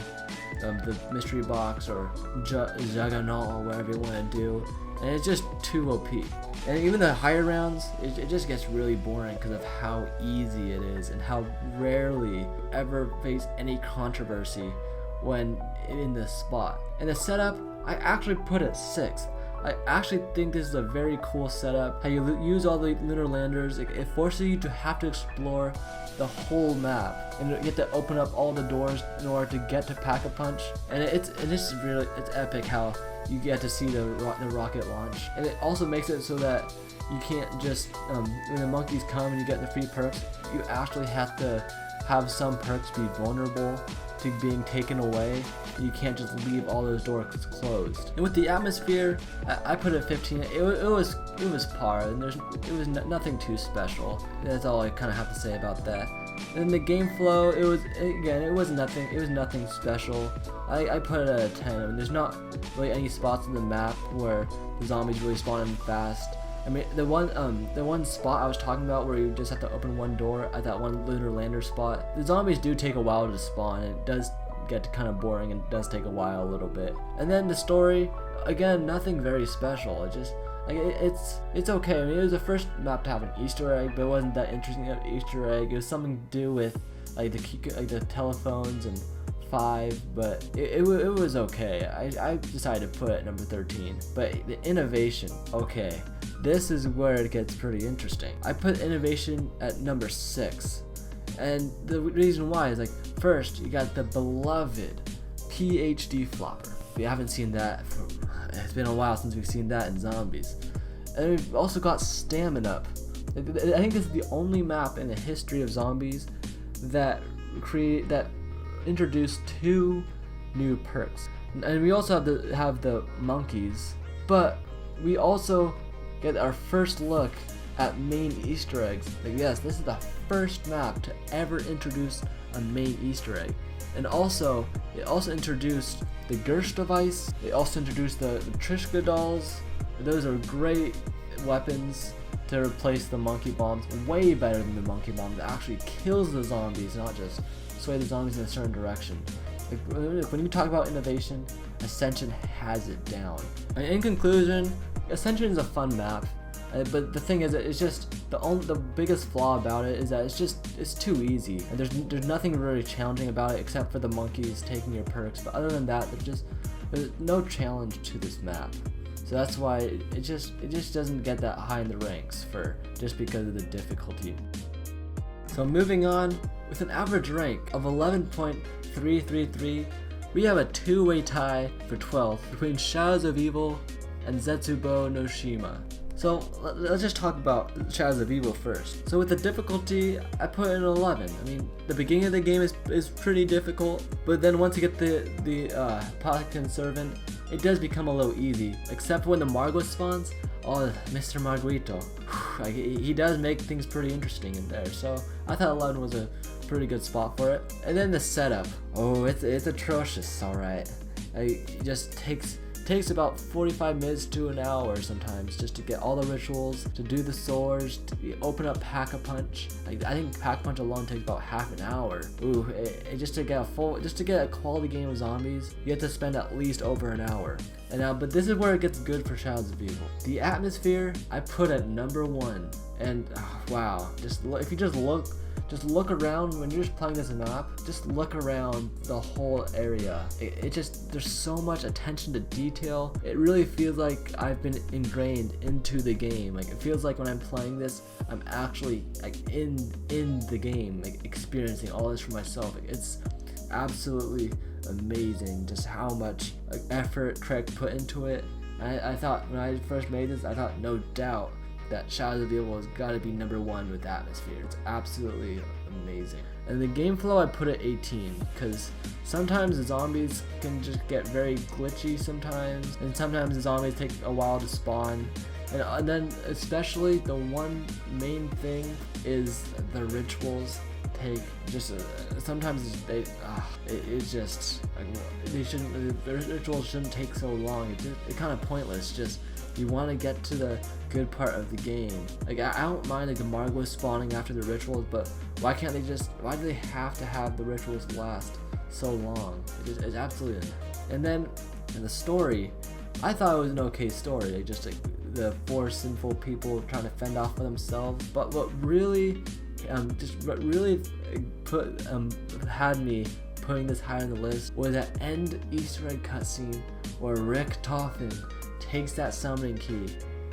the mystery box or Juggernaut or whatever you want to do, and it's just too OP. And even the higher rounds, it just gets really boring because of how easy it is and how rarely you ever face any controversy when in this spot. And the setup, I actually put it 6. I actually think this is a very cool setup. How you use all the lunar landers, it forces you to have to explore the whole map, and you get to open up all the doors in order to get to Pack-a-Punch. And it's epic how you get to see the rocket launch, and it also makes it so that you can't just when the monkeys come and you get the free perks, you actually have to have some perks be vulnerable to being taken away. You can't just leave all those doors closed. And with the atmosphere, I put it 15. It was par, and it was nothing too special. That's all I kind of have to say about that. And the game flow, it was nothing special. I put it at a 10. I mean, there's not really any spots in the map where the zombies really spawn in fast. I mean, the one spot I was talking about where you just have to open one door at that one lunar lander spot, the zombies do take a while to spawn, and it does get kind of boring and does take a while a little bit. And then the story, again, nothing very special. It just it's okay. I mean, it was the first map to have an Easter egg, but it wasn't that interesting of an Easter egg. It was something to do with the telephones and 5, but it was okay. I decided to put it at number 13. But the innovation, okay, this is where it gets pretty interesting. I put innovation at number 6. And the reason why is, like, first, you got the beloved PhD flopper. If you haven't seen that, it's been a while since we've seen that in zombies. And we've also got Stamina Up. I think this is the only map in the history of zombies that introduced 2 new perks. And we also have the monkeys, but we also get our first look at main Easter eggs. Like, yes, this is the first map to ever introduce a main Easter egg. And also, it also introduced the Gersh device. It also introduced the Trishka dolls. Those are great weapons to replace the monkey bombs. Way better than the monkey bomb that actually kills the zombies, not just sway the zombies in a certain direction. Like, when you talk about innovation, Ascension has it down. And in conclusion, Ascension is a fun map. But the thing is, it's just the biggest flaw about it is that it's too easy, and there's nothing really challenging about it except for the monkeys taking your perks. But other than that, there's no challenge to this map. So that's why it just doesn't get that high in the ranks just because of the difficulty. So moving on, with an average rank of 11.333, we have a two-way tie for 12th between Shadows of Evil and Zetsubo no Shima. So let's just talk about Shadows of Evil first. So with the difficulty, I put it in 11. I mean, the beginning of the game is pretty difficult, but then once you get the Apothecary Servant, it does become a little easy. Except when the Margot spawns, oh, Mr. Marguerito, he does make things pretty interesting in there. So I thought 11 was a pretty good spot for it. And then the setup, oh, it's atrocious, alright. It just takes about 45 minutes to an hour sometimes just to get all the rituals, to do the swords, to open up Pack-a-Punch. I think Pack-a-Punch alone takes about half an hour. Ooh, just to get a quality game of zombies, you have to spend at least over an hour. And now, but this is where it gets good for Shadows of Evil. The atmosphere I put at number 1, and wow, if you just look around when you're just playing this map. Just look around the whole area. There's so much attention to detail. It really feels like I've been ingrained into the game. Like, it feels like when I'm playing this, I'm actually like in the game, like experiencing all this for myself. Like, it's absolutely amazing just how much effort Craig put into it. I thought when I first made this, I thought no doubt that Shadows of Evil has got to be number 1 with atmosphere. It's absolutely amazing. And the game flow, I put it 18 because sometimes the zombies can just get very glitchy sometimes, and sometimes the zombies take a while to spawn. And then especially the one main thing is the rituals take sometimes the rituals shouldn't take so long. It's kind of pointless. Just you want to get to the good part of the game. Like, I don't mind like the Margot spawning after the rituals, but why do they have to have the rituals last so long? It's absolutely. And then in the story, I thought it was an okay story. The 4 sinful people trying to fend off for themselves. But what really had me putting this high on the list was that end Easter egg cutscene where Rick Toffin takes that summoning key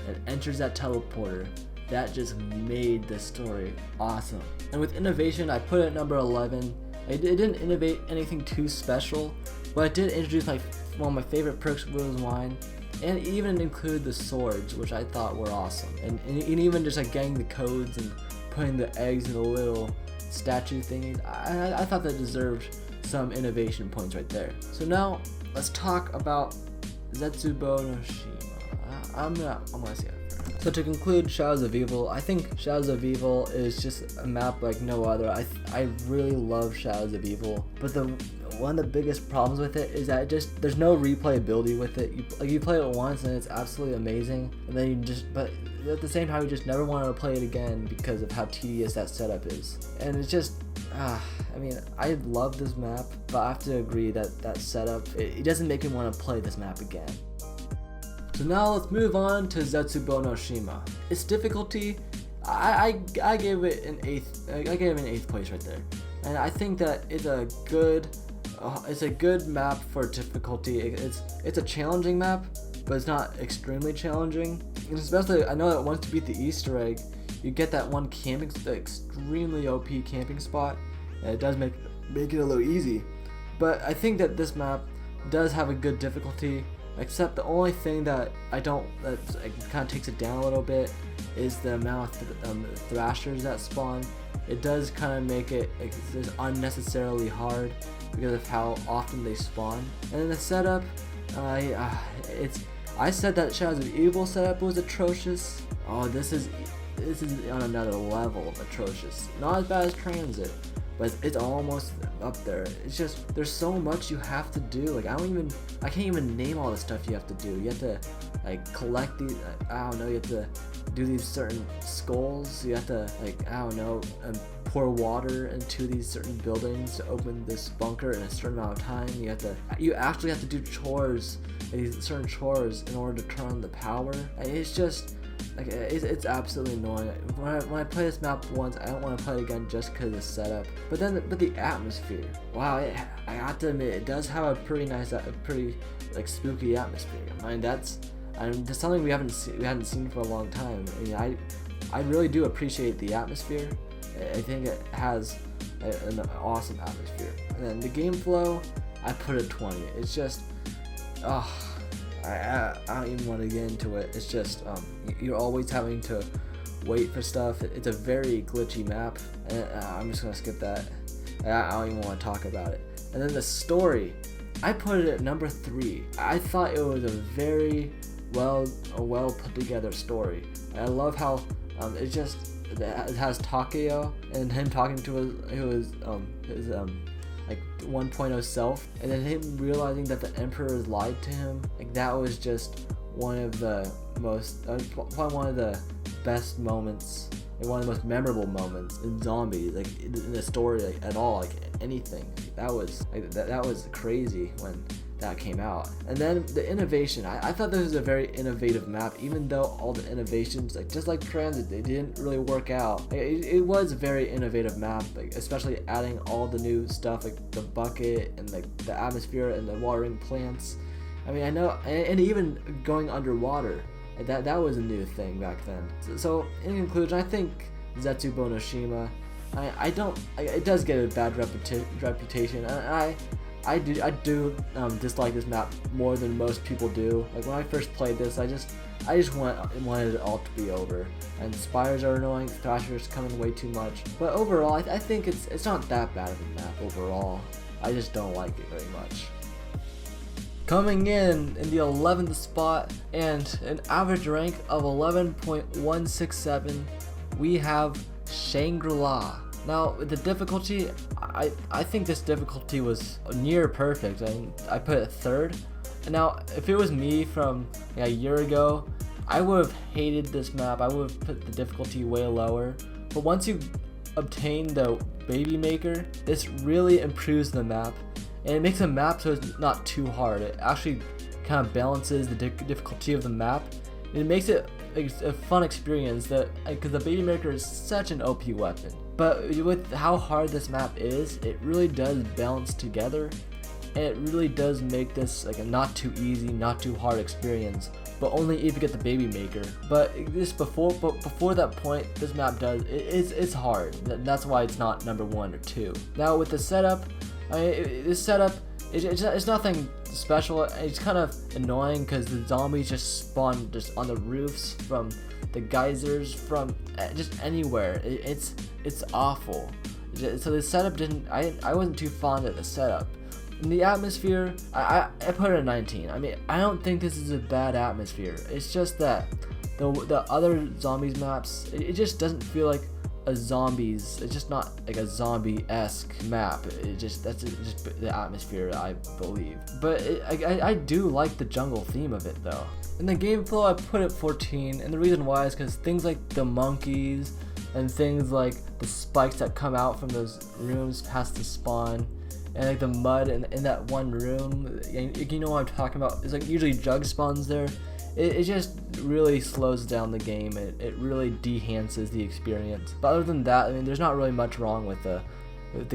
and enters that teleporter. That just made this story awesome. And with innovation, I put it at number 11. It didn't innovate anything too special, but it did introduce one of my favorite perks, Will's Wine, and even include the swords, which I thought were awesome. And even just like getting the codes and putting the eggs in the little statue thingies, I thought that deserved some innovation points right there. So now let's talk about Zetsubo no Shima. I'm gonna say it first. So to conclude Shadows of Evil, I think Shadows of Evil is just a map like no other. I really love Shadows of Evil, but one of the biggest problems with it is that there's no replayability with it. You play it once and it's absolutely amazing, and then but at the same time you just never want to play it again because of how tedious that setup is. And it's just I mean, I love this map, but I have to agree that setup, it doesn't make me want to play this map again. So now let's move on to Zetsubo no Shima. Its difficulty, I gave it an 8th. I gave it an 8th place right there, and I think that it's a good map for difficulty. It's a challenging map, but it's not extremely challenging. And especially, I know that once you beat the Easter egg, you get that one extremely OP camping spot, and it does make it a little easy. But I think that this map does have a good difficulty, except the only thing that kind of takes it down a little bit is the amount of thrashers that spawn. It does kind of make it just unnecessarily hard because of how often they spawn. And then the setup, I said that Shadows of Evil setup was atrocious. Oh, this is on another level of atrocious. Not as bad as Transit, but it's almost up there. It's just, there's so much you have to do. Like I can't even name all the stuff you have to do. You have to like collect these, I don't know, you have to do these certain skulls. You have to like, I don't know, pour water into these certain buildings to open this bunker in a certain amount of time. You actually have to do chores, these certain chores in order to turn on the power. And it's just, like, it's absolutely annoying. When I play this map once, I don't want to play it again just because of the setup. But the atmosphere, wow! I have to admit, it does have a pretty nice, pretty like spooky atmosphere. I mean, that's something we hadn't seen for a long time. I mean, I really do appreciate the atmosphere. I think it has an awesome atmosphere. And then the game flow, I put it 20. It's just, I don't even want to get into it. It's just you're always having to wait for stuff. It's a very glitchy map, and I'm just gonna skip that. I don't even want to talk about it. And then the story, I put it at number 3. I thought it was a very well put together story. And I love how it has Takeo and him talking to his like 1.0 self, and then him realizing that the Emperor has lied to him. Like that was just one of the most, probably one of the best moments, and one of the most memorable moments in Zombies, like in the story, like at all, like anything. That was like, that was crazy when that came out. And then the innovation, I thought this was a very innovative map, even though all the innovations, like just like Transit, they didn't really work out. It was a very innovative map, like especially adding all the new stuff, like the bucket and like the atmosphere and the watering plants. I mean, I know, and even going underwater, that was a new thing back then. So in conclusion, I think Zetsubo no Shima, it does get a bad reputation. I do dislike this map more than most people do. Like when I first played this, I just wanted it all to be over. And spires are annoying, thrashers come in way too much. But overall, I think it's not that bad of a map overall. I just don't like it very much. Coming in the 11th spot and an average rank of 11.167, we have Shangri-La. Now, the difficulty, I think this difficulty was near perfect. I put it 3rd. And now, if it was me from a year ago, I would have hated this map. I would have put the difficulty way lower. But once you obtain the Baby Maker, this really improves the map. And it makes a map so it's not too hard. It actually kind of balances the difficulty of the map. And it makes it a fun experience, because the Baby Maker is such an OP weapon. But with how hard this map is, it really does balance together, and it really does make this like a not too easy, not too hard experience, but only if you get the Baby Maker. But before that point, this map it's hard. That's why it's not number 1 or 2. Now with the setup, this setup, it's nothing special. It's kind of annoying because the zombies just spawn just on the roofs, from the geysers, from just anywhere. It's awful. So the setup I wasn't too fond of the setup. In the atmosphere, I put it a 19. I mean, I don't think this is a bad atmosphere. It's just that the other zombies maps, it just doesn't feel like a zombies. It's just not like a zombie-esque map. That's just the atmosphere, I believe. But I do like the jungle theme of it though. In the game flow, I put it 14, and the reason why is because things like the monkeys and things like the spikes that come out from those rooms past the spawn, and like the mud in that one room, you know what I'm talking about. It's like usually jug spawns there. It just really slows down the game. It really de-hances the experience. But other than that, I mean, there's not really much wrong with the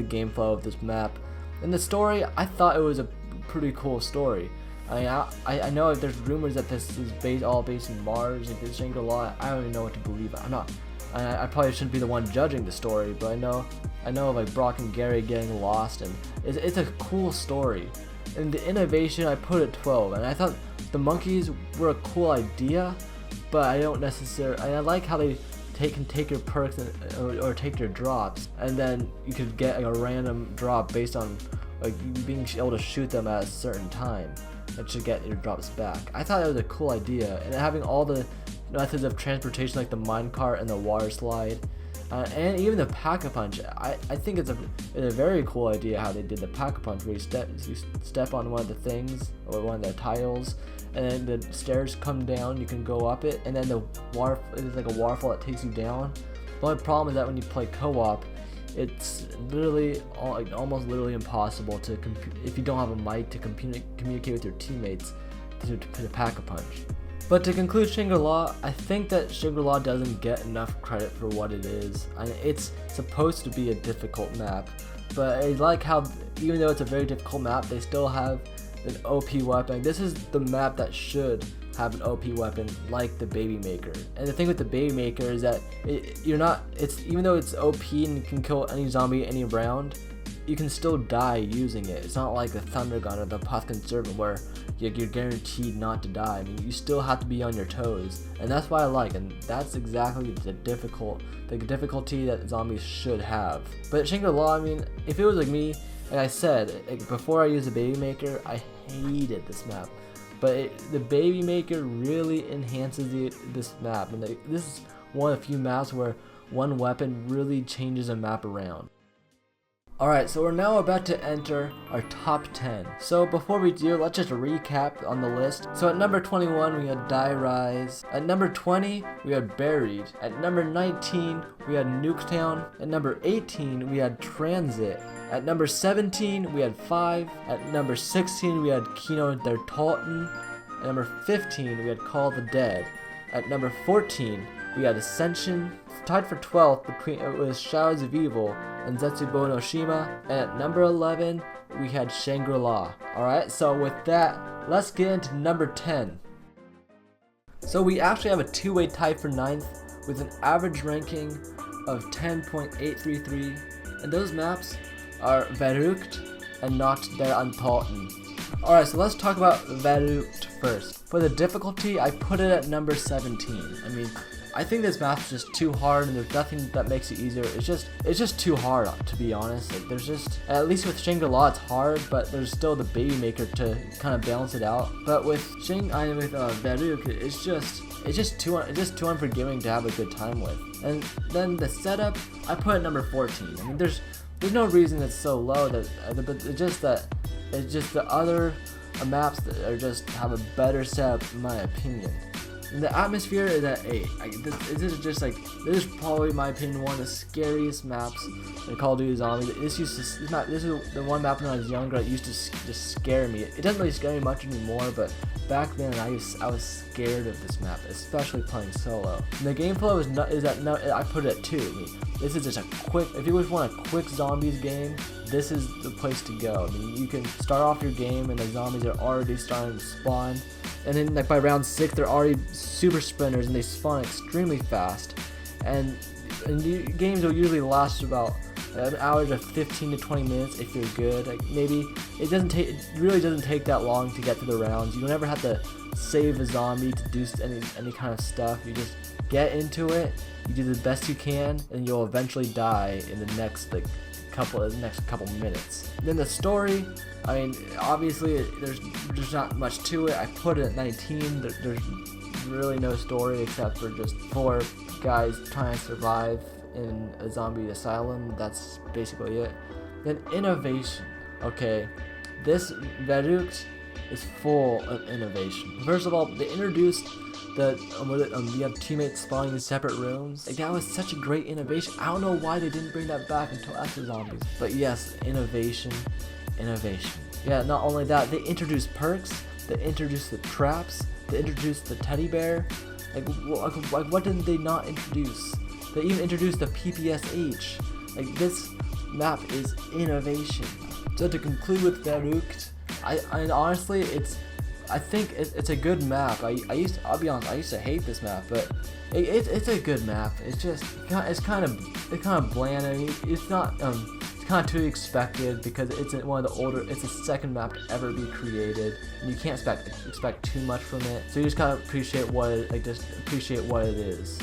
game flow of this map. In the story, I thought it was a pretty cool story. I mean, I know if there's rumors that this is all based in Mars, like this Shangri-La, I don't even know what to believe. I probably shouldn't be the one judging the story, but I know of like Brock and Gary getting lost, and it's a cool story. And the innovation, I put it 12, and I thought the monkeys were a cool idea, but I don't necessarily. I like how they can take your perks or take your drops, and then you could get like a random drop based on like you being able to shoot them at a certain time to get your drops back. I thought that was a cool idea, and having all the methods of transportation like the minecart and the water slide, and even the pack-a-punch. I think it's a very cool idea how they did the pack-a-punch, where you step on one of the things or one of the tiles, and then the stairs come down, you can go up it, and then the water is like a waterfall that takes you down. The only problem is that when you play co-op, it's literally almost literally impossible to if you don't have a mic to communicate with your teammates to pack-a-punch. But to conclude Shangri-La, I think that Shangri-La doesn't get enough credit for what it is. It's supposed to be a difficult map, but I like how even though it's a very difficult map, they still have an OP weapon. This is the map that should have an OP weapon like the Baby Maker. And the thing with the Baby Maker is that even though it's OP and you can kill any zombie any round, you can still die using it. It's not like the Thunder Gun or the Pumpkin Servant where you're guaranteed not to die. I mean, you still have to be on your toes, and that's what I like, and that's exactly the difficulty that zombies should have. But Shangri-La, I mean, if it was like me, like I said, before I used the Baby Maker, I hated this map. But the Baby Maker really enhances this map, and this is one of the few maps where one weapon really changes a map around. Alright, so we're now about to enter our top 10. So before we do, let's just recap on the list. So at number 21 we had Die Rise. At number 20 we had Buried. At number 19 we had Nuketown. At number 18 we had Transit. At number 17 we had 5. At number 16 we had Kino der Toten. At number 15 we had Call of the Dead. At number 14 we had Ascension. Tied for 12th it was Shadows of Evil and Zetsubo no Shima. And at number 11 we had Shangri-La. Alright, so with that, let's get into number 10. So we actually have a two-way tie for 9th with an average ranking of 10.833, and those maps are Verrückt and Not der Untoten. Alright, so let's talk about Verrückt first. For the difficulty, I put it at number 17. I mean, I think this map's just too hard, and there's nothing that makes it easier. It's just too hard, to be honest. Like, there's just, at least with Shangri-La it's hard, but there's still the Baby Maker to kind of balance it out. But with Verrückt, it's just too unforgiving to have a good time with. And then the setup, I put at number 14. I mean, there's no reason it's so low, but it's just the other maps that are just have a better setup in my opinion. And the atmosphere is at 8. This is probably, in my opinion, one of the scariest maps in Call of Duty Zombies. This is the one map when I was younger that used to just scare me. It doesn't really scare me much anymore, but back then I was scared of this map, especially playing solo. And the gameplay I put it at 2. I mean, this is just a quick. If you just want a quick zombies game, this is the place to go. I mean, you can start off your game and the zombies are already starting to spawn. And then like by round 6 they're already super sprinters and they spawn extremely fast. And the games will usually last about an average of 15 to 20 minutes if you're good. Like maybe it really doesn't take that long to get through the rounds. You don't ever have to save a zombie to do any kind of stuff. You just get into it, you do the best you can, and you'll eventually die in the next couple minutes. And then the story, I mean, obviously there's not much to it. I put it at 19. There's really no story except for just 4 guys trying to survive in a zombie asylum. That's basically it. Then innovation. Okay, this Verrückt is full of innovation. First of all, they introduced you have teammates spawning in separate rooms. Like, that was such a great innovation. I don't know why they didn't bring that back until after zombies. But yes, innovation. Yeah, not only that, they introduced perks, they introduced the traps, they introduced the teddy bear. Like what did they not introduce? They even introduced the PPSH. Like, this map is innovation. So to conclude with Verrückt, I honestly, I think it's a good map. I'll be honest, I used to hate this map, but it's a good map. It's kind of bland. I mean, it's not it's kind of to be expected because it's the second map to ever be created, and you can't expect too much from it. So you just kind of appreciate what it is.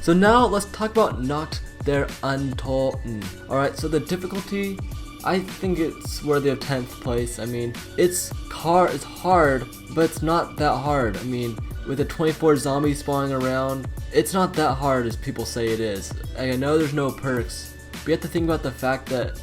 So now let's talk about Not der Untoten. Alright, so the difficulty, I think it's worthy of 10th place. I mean, it's hard, but it's not that hard. I mean, with the 24 zombies spawning around, it's not that hard as people say it is. I know there's no perks, but you have to think about the fact that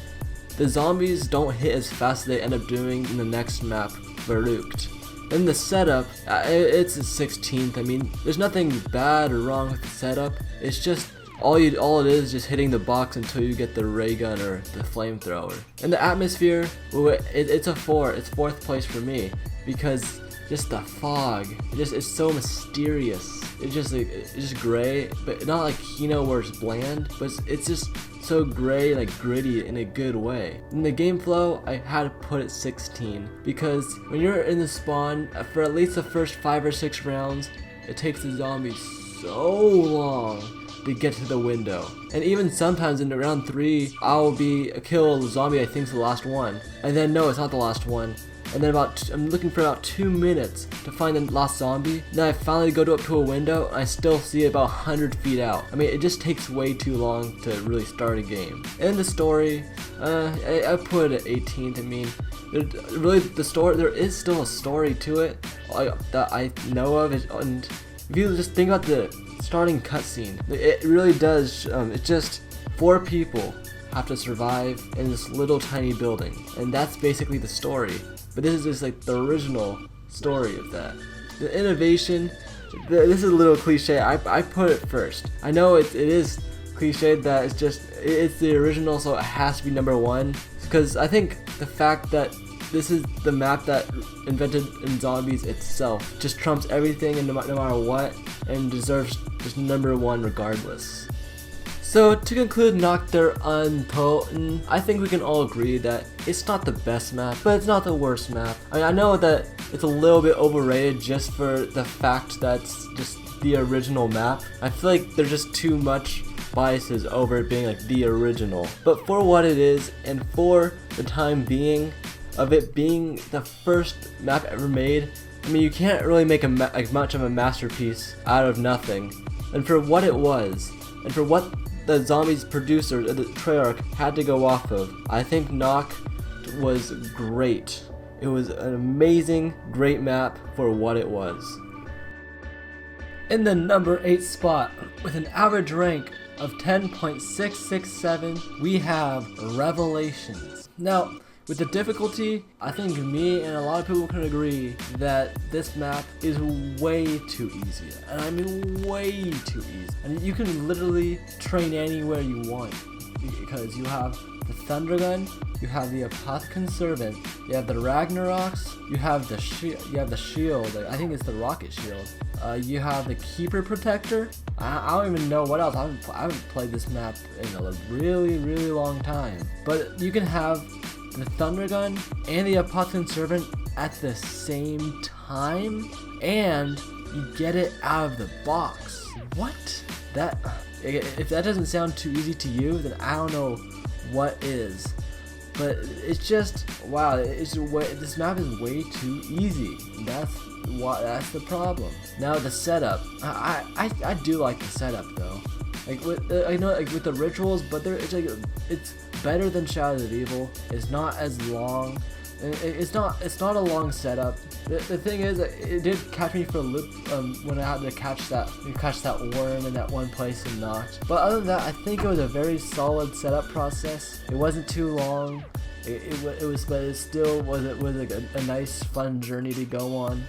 the zombies don't hit as fast as they end up doing in the next map, Verrucht. In the setup, it's a 16th. I mean, there's nothing bad or wrong with the setup. It's just all it is just hitting the box until you get the ray gun or the flamethrower. And the atmosphere, it's a 4. It's 4th place for me because just the fog. It's so mysterious. It's just gray, but not like Kino where it's bland, but it's just so gray, like gritty in a good way. In the game flow, I had to put it 16 because when you're in the spawn for at least the first 5 or 6 rounds, it takes the zombies so long to get to the window. And even sometimes in round 3, I'll kill the zombie I think's the last one, and then no, it's not the last one. And then I'm looking for about 2 minutes to find the last zombie. Then I finally go up to a window and I still see it about 100 feet out. I mean, it just takes way too long to really start a game. And the story, I put it at 18th. I mean, there is still a story to it that I know of. And if you just think about the starting cutscene, it really does. It's just 4 people have to survive in this little tiny building, and that's basically the story. But this is just like the original story of that. The innovation, this is a little cliche. I put it first. I know it is cliched that it's the original, so it has to be number 1. Because I think the fact that this is the map that invented in zombies itself just trumps everything, and no matter what, and deserves just number 1 regardless. So to conclude Nacht der Untoten, I think we can all agree that it's not the best map, but it's not the worst map. I mean, I know that it's a little bit overrated just for the fact that it's just the original map. I feel like there's just too much biases over it being like the original. But for what it is, and for the time being of it being the first map ever made, I mean, you can't really make much of a masterpiece out of nothing. And for what it was, and for what the zombies producer, the Treyarch, had to go off of, I think Nacht was great. It was an amazing, great map for what it was. In the number 8 spot, with an average rank of 10.667, we have Revelations. Now, with the difficulty, I think me and a lot of people can agree that this map is way too easy. And I mean way too easy. And you can literally train anywhere you want. Because you have the Thunder Gun, you have the Apothecon Servant, you have the Ragnaroks, you have the shield, I think it's the rocket shield. You have the Keeper Protector. I don't even know what else. I haven't played this map in a really, really long time. But you can have the Thunder Gun and the Apothecon Servant at the same time, and you get it out of the box. What? If that doesn't sound too easy to you, then I don't know what is. But it's just, wow, this map is way too easy. That's the problem. Now the setup, I do like the setup though. Like I know with the rituals, but it's better than Shadows of Evil. It's not as long. It's not a long setup. The thing is, it did catch me for a loop when I had to catch that worm in that one place in Nacht. But other than that, I think it was a very solid setup process. It wasn't too long. But it still was like a nice fun journey to go on.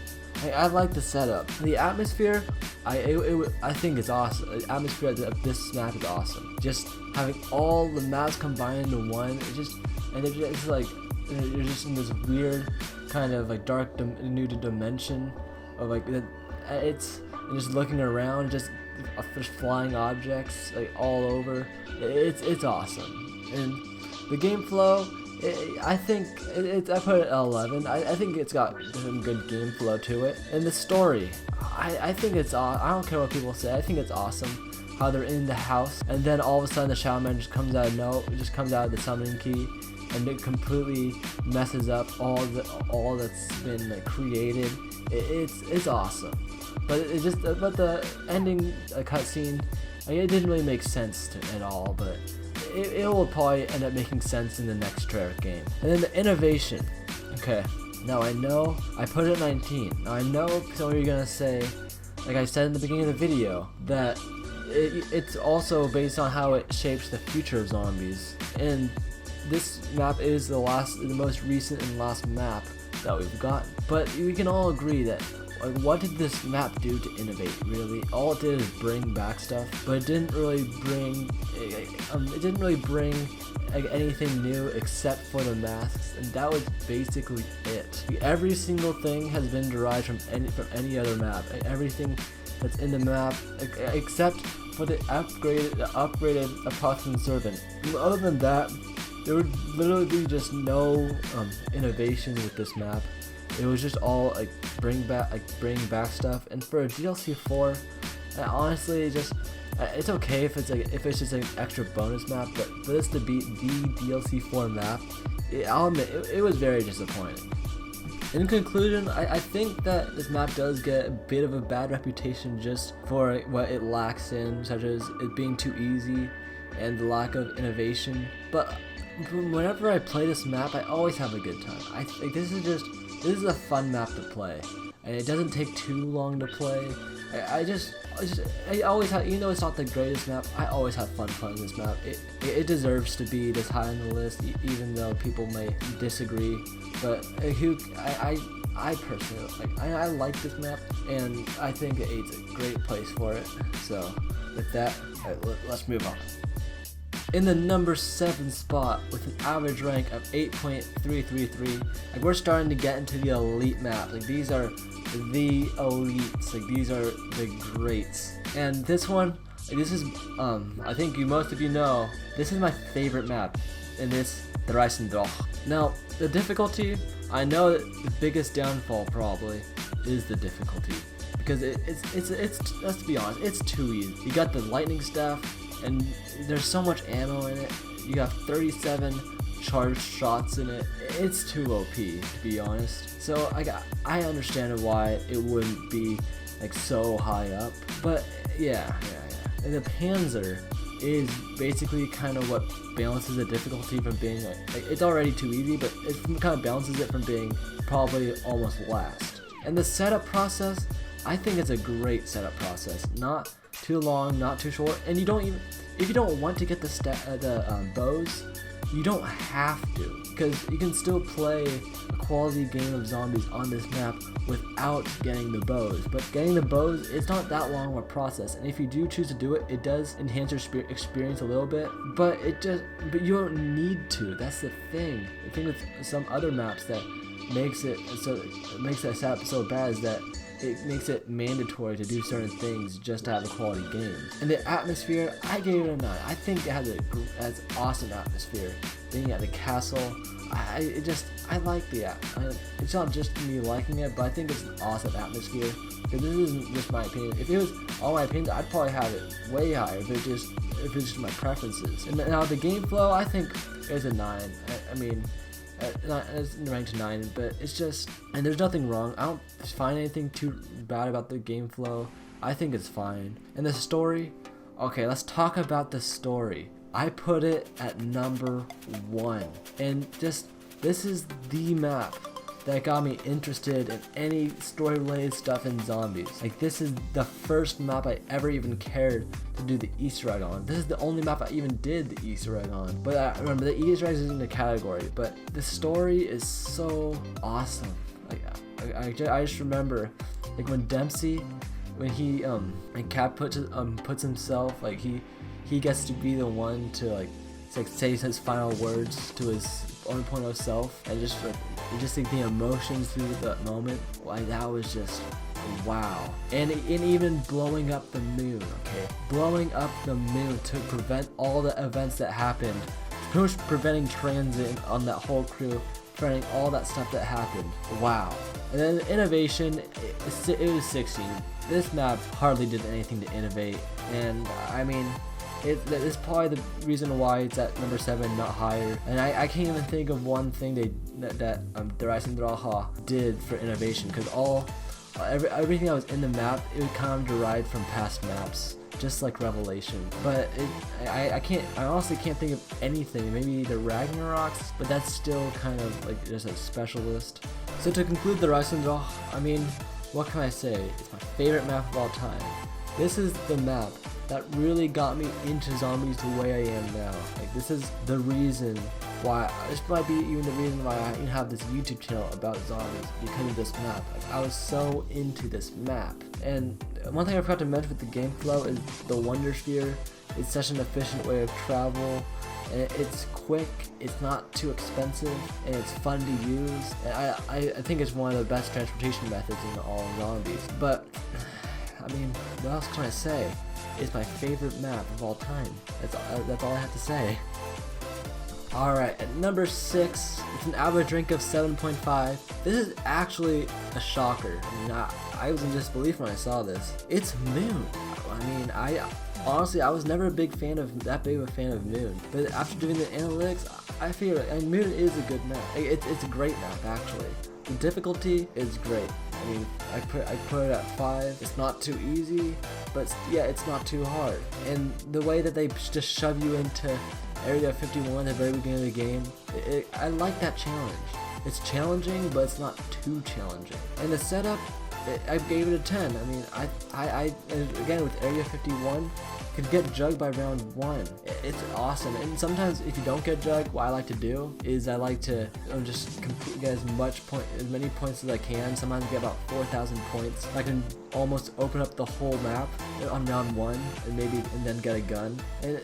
I like the setup. The atmosphere, I think it's awesome. The atmosphere of this map is awesome. Just having all the maps combined into one, it's like you're just in this weird kind of like dark new dimension of like it's just looking around, just flying objects like all over. It's awesome. And the game flow, I think I put it at 11. I think it's got some good game flow to it. And the story, I think it's I don't care what people say. I think it's awesome how they're in the house, and then all of a sudden the Shadow Man just comes out of the summoning key, and it completely messes up all that's been like created. It's awesome. But but the ending cutscene, it didn't really make sense at all. But it will probably end up making sense in the next Treyarch game. And then the innovation. Okay, now I know I put it at 19. Now I know some of you are gonna say, like I said in the beginning of the video, that it's also based on how it shapes the future of zombies. And this map is the most recent and last map that we've gotten. But we can all agree that, like, what did this map do to innovate? Really, all it did is bring back stuff, but it didn't really bring like anything new except for the masks, and that was basically it. Every single thing has been derived from any other map. Like, everything that's in the map except for the upgraded Apocalypse Servant. Other than that, there would literally be just no innovation with this map. It was just all like bring back stuff. And for a DLC 4, honestly, it's okay if it's just an extra bonus map, but for this to be the DLC 4 map, I'll admit it was very disappointing. In conclusion, I think that this map does get a bit of a bad reputation just for what it lacks in, such as it being too easy and the lack of innovation. But whenever I play this map, I always have a good time. I think this is a fun map to play, and it doesn't take too long to play. I always have, even though it's not the greatest map, I always have fun playing this map. It deserves to be this high on the list, even though people may disagree. But I personally I like this map, and I think it's a great place for it. So with that, let's move on. In the number 7 spot with an average rank of 8.333, like, we're starting to get into the elite map. Like, these are the elites, like these are the greats. And this one, like, this is I think most of you know, this is my favorite map in this devised. Now the difficulty, I know that the biggest downfall probably is the difficulty, because it's let's be honest, it's too easy. You got the lightning staff, and there's so much ammo in it. You got 37 charged shots in it. It's too OP, to be honest. So I understand why it wouldn't be like so high up. But yeah. And the Panzer is basically kind of what balances the difficulty from being like it's already too easy, but it kind of balances it from being probably almost last. And the setup process, I think it's a great setup process. Not too long, not too short, and you don't even, if you don't want to get the bows, you don't have to, because you can still play a quality game of zombies on this map without getting the bows. But getting the bows, it's not that long of a process, and if you do choose to do it, it does enhance your experience a little bit, but you don't need to. That's the thing. The thing with some other maps that makes that setup so bad is that it makes it mandatory to do certain things just to have a quality game. And the atmosphere, I gave it a 9. I think it has an awesome atmosphere. Being at the castle, I like the atmosphere. It's not just me liking it, but I think it's an awesome atmosphere. Because this isn't just my opinion. If it was all my opinions, I'd probably have it way higher if it's just my preferences. And now the game flow, I think it's a 9. I mean, it's ranked 9, but it's just, and there's nothing wrong. I don't find anything too bad about the game flow. I think it's fine. And the story, okay, let's talk about the story. I put it at number 1, and just, this is the map that got me interested in any story related stuff in zombies. Like, this is the first map I ever even cared to do the Easter egg on. This is the only map I even did the Easter egg on. But I remember the Easter eggs isn't a category, but the story is so awesome. Like, I just remember, like, when Dempsey, when he like Cap puts himself, like he gets to be the one to like say his final words to his 1.0 self, and just like the emotions through that moment, like, that was just wow. And even blowing up the moon, okay, blowing up the moon to prevent all the events that happened, preventing transit on that whole crew, preventing all that stuff that happened. Wow. And then the innovation, it was 16. This map hardly did anything to innovate, and I mean, it's probably the reason why it's at number 7, not higher. And I can't even think of one thing that Devised did for innovation, because all everything that was in the map, it was kind of derived from past maps, just like Revelation. But I honestly can't think of anything. Maybe the Ragnaroks, but that's still kind of like just a specialist. So to conclude the Reisendrach, I mean, what can I say? It's my favorite map of all time. This is the map that really got me into zombies the way I am now. Like, this is the reason why, this might be even the reason why I even have this YouTube channel about zombies, because of this map. Like, I was so into this map. And one thing I forgot to mention with the game flow is the Wonder Sphere. It's such an efficient way of travel, and it's quick, it's not too expensive, and it's fun to use. And I think it's one of the best transportation methods in all zombies. But, I mean, what else can I say? It's my favorite map of all time. That's all I have to say. Alright, at number 6, it's an average rank of 7.5. This is actually a shocker. I mean, I was in disbelief when I saw this. It's Moon. I mean, honestly, I was never that big of a fan of Moon. But after doing the analytics, I feel like Moon is a good map. It's a great map, actually. The difficulty is great. I mean, I put it at 5. It's not too easy, but yeah, it's not too hard. And the way that they just shove you into Area 51 at the very beginning of the game, I like that challenge. It's challenging, but it's not too challenging. And the setup, I gave it a 10. I mean, I again, with Area 51, could get jugged by round 1. It's awesome. And sometimes if you don't get jugged, what I like to do is I like to just get as many points as I can. Sometimes I get about 4,000 points. I can almost open up the whole map on round 1 and then get a gun. And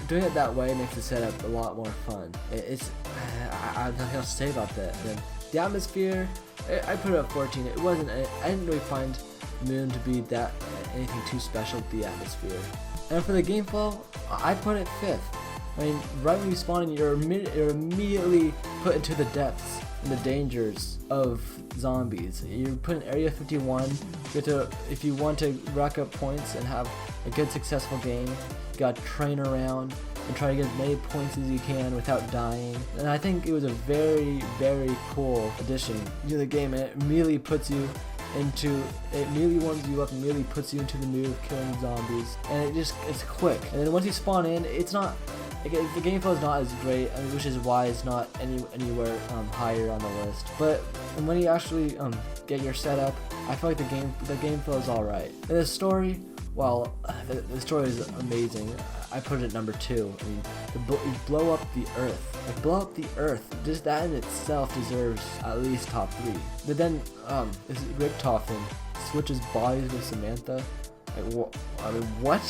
doing it that way makes the setup a lot more fun. I don't know how to say about that. And then the atmosphere, I put it at 14. I didn't really find Moon to be anything too special with the atmosphere. And for the game flow, I put it 5th. I mean, right when you spawn in, you're immediately put into the depths and the dangers of zombies. You're put in Area 51. If you want to rack up points and have a good successful game, you gotta train around and try to get as many points as you can without dying. And I think it was a very, very cool addition to the game, and it immediately warms you up and immediately puts you into the mood of killing zombies. And it's quick. And then once you spawn in, the game flow is not as great, which is why it's not anywhere higher on the list. But when you actually get your setup, I feel like the game flow is alright. And the story, well, the story is amazing. I put it at number 2. I mean, you blow up the Earth. Like, blow up the Earth. Just that in itself deserves at least top 3. But then, Richtofen switches bodies with Samantha. Like, I mean, what?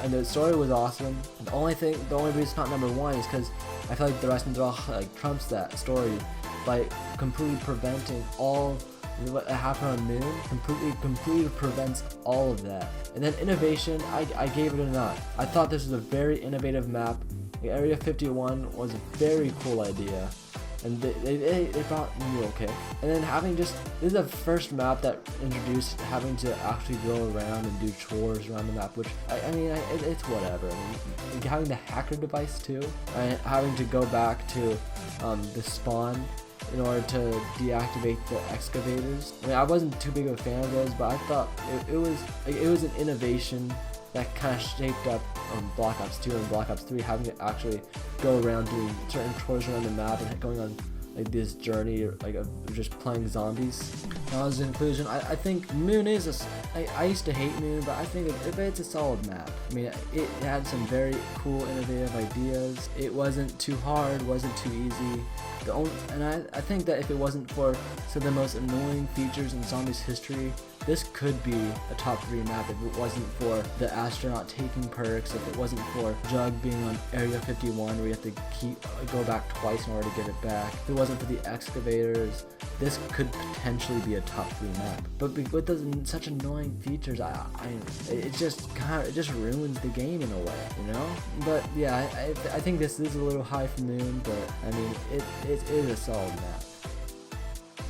And the story was awesome. The only reason it's not number 1 is because I feel like the Reisendrach trumps that story by completely preventing all what happened on Moon. Completely prevents all of that. And then innovation, I gave it a 9. I thought this was a very innovative map. Area 51 was a very cool idea, and they brought me okay. And then this is the first map that introduced having to actually go around and do chores around the map, which I mean it's whatever. I mean, having the hacker device too, and having to go back to the spawn in order to deactivate the excavators. I mean, I wasn't too big of a fan of those, but I thought it was an innovation that kind of shaped up Black Ops 2 and Black Ops 3, having to actually go around doing certain chores around the map and going on like this journey of just playing zombies. Now, as an inclusion, I think Moon is I used to hate Moon, but I think it's a solid map. I mean, it had some very cool, innovative ideas. It wasn't too hard, wasn't too easy. I think that if it wasn't for some of the most annoying features in zombies history, this could be a top 3 map if it wasn't for the astronaut taking perks, if it wasn't for Jug being on Area 51 where you have to go back twice in order to get it back. If it wasn't for the excavators, this could potentially be a top 3 map. But with those such annoying features, it just ruins the game in a way, you know? But yeah, I think this is a little high for Moon, but I mean, it is a solid map.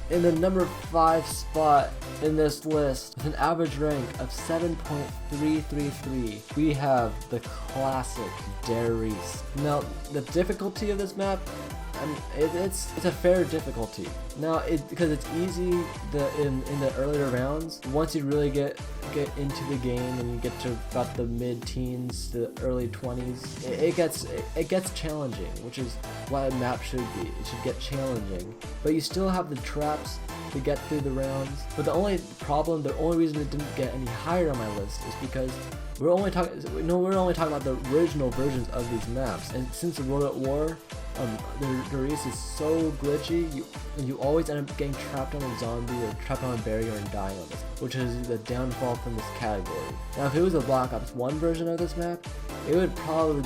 In the number 5 spot in this list, with an average rank of 7.333, we have the classic Der Riese. Now, the difficulty of this map, it's a fair difficulty. Now, because it's easy in the earlier rounds. Once you really get into the game and you get to about the mid-teens to early 20s, it gets challenging, which is why a map should be. It should get challenging, but you still have the traps to get through the rounds. But the only reason it didn't get any higher on my list is because we're only talking about the original versions of these maps, and since the World at War, the race is so glitchy, you always end up getting trapped on a zombie or trapped on a barrier and dying on this, which is the downfall from this category. Now, if it was a Black Ops 1 version of this map, it could probably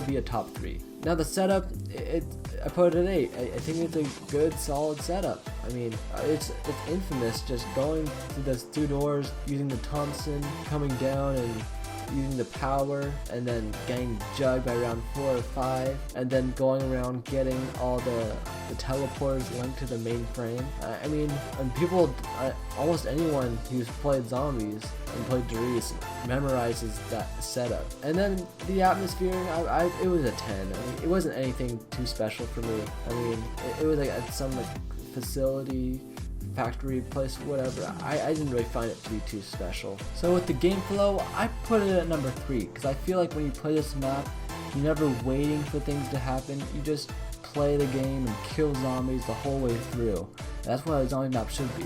be a top 3. Now, the setup, I put it at 8. I think it's a good, solid setup. I mean, it's infamous, just going through those 2 doors, using the Thompson, coming down and using the power, and then getting jugged by round 4 or 5, and then going around getting all the teleporters linked to the main frame. I mean, almost anyone who's played zombies and played Doris memorizes that setup. And then the atmosphere, it was a 10. I mean, it wasn't anything too special for me. I mean, it was like at some facility, factory place, whatever. I didn't really find it to be too special. So with the game flow, I put it at number 3, because I feel like when you play this map, you're never waiting for things to happen. You just play the game and kill zombies the whole way through. And that's what a zombie map should be.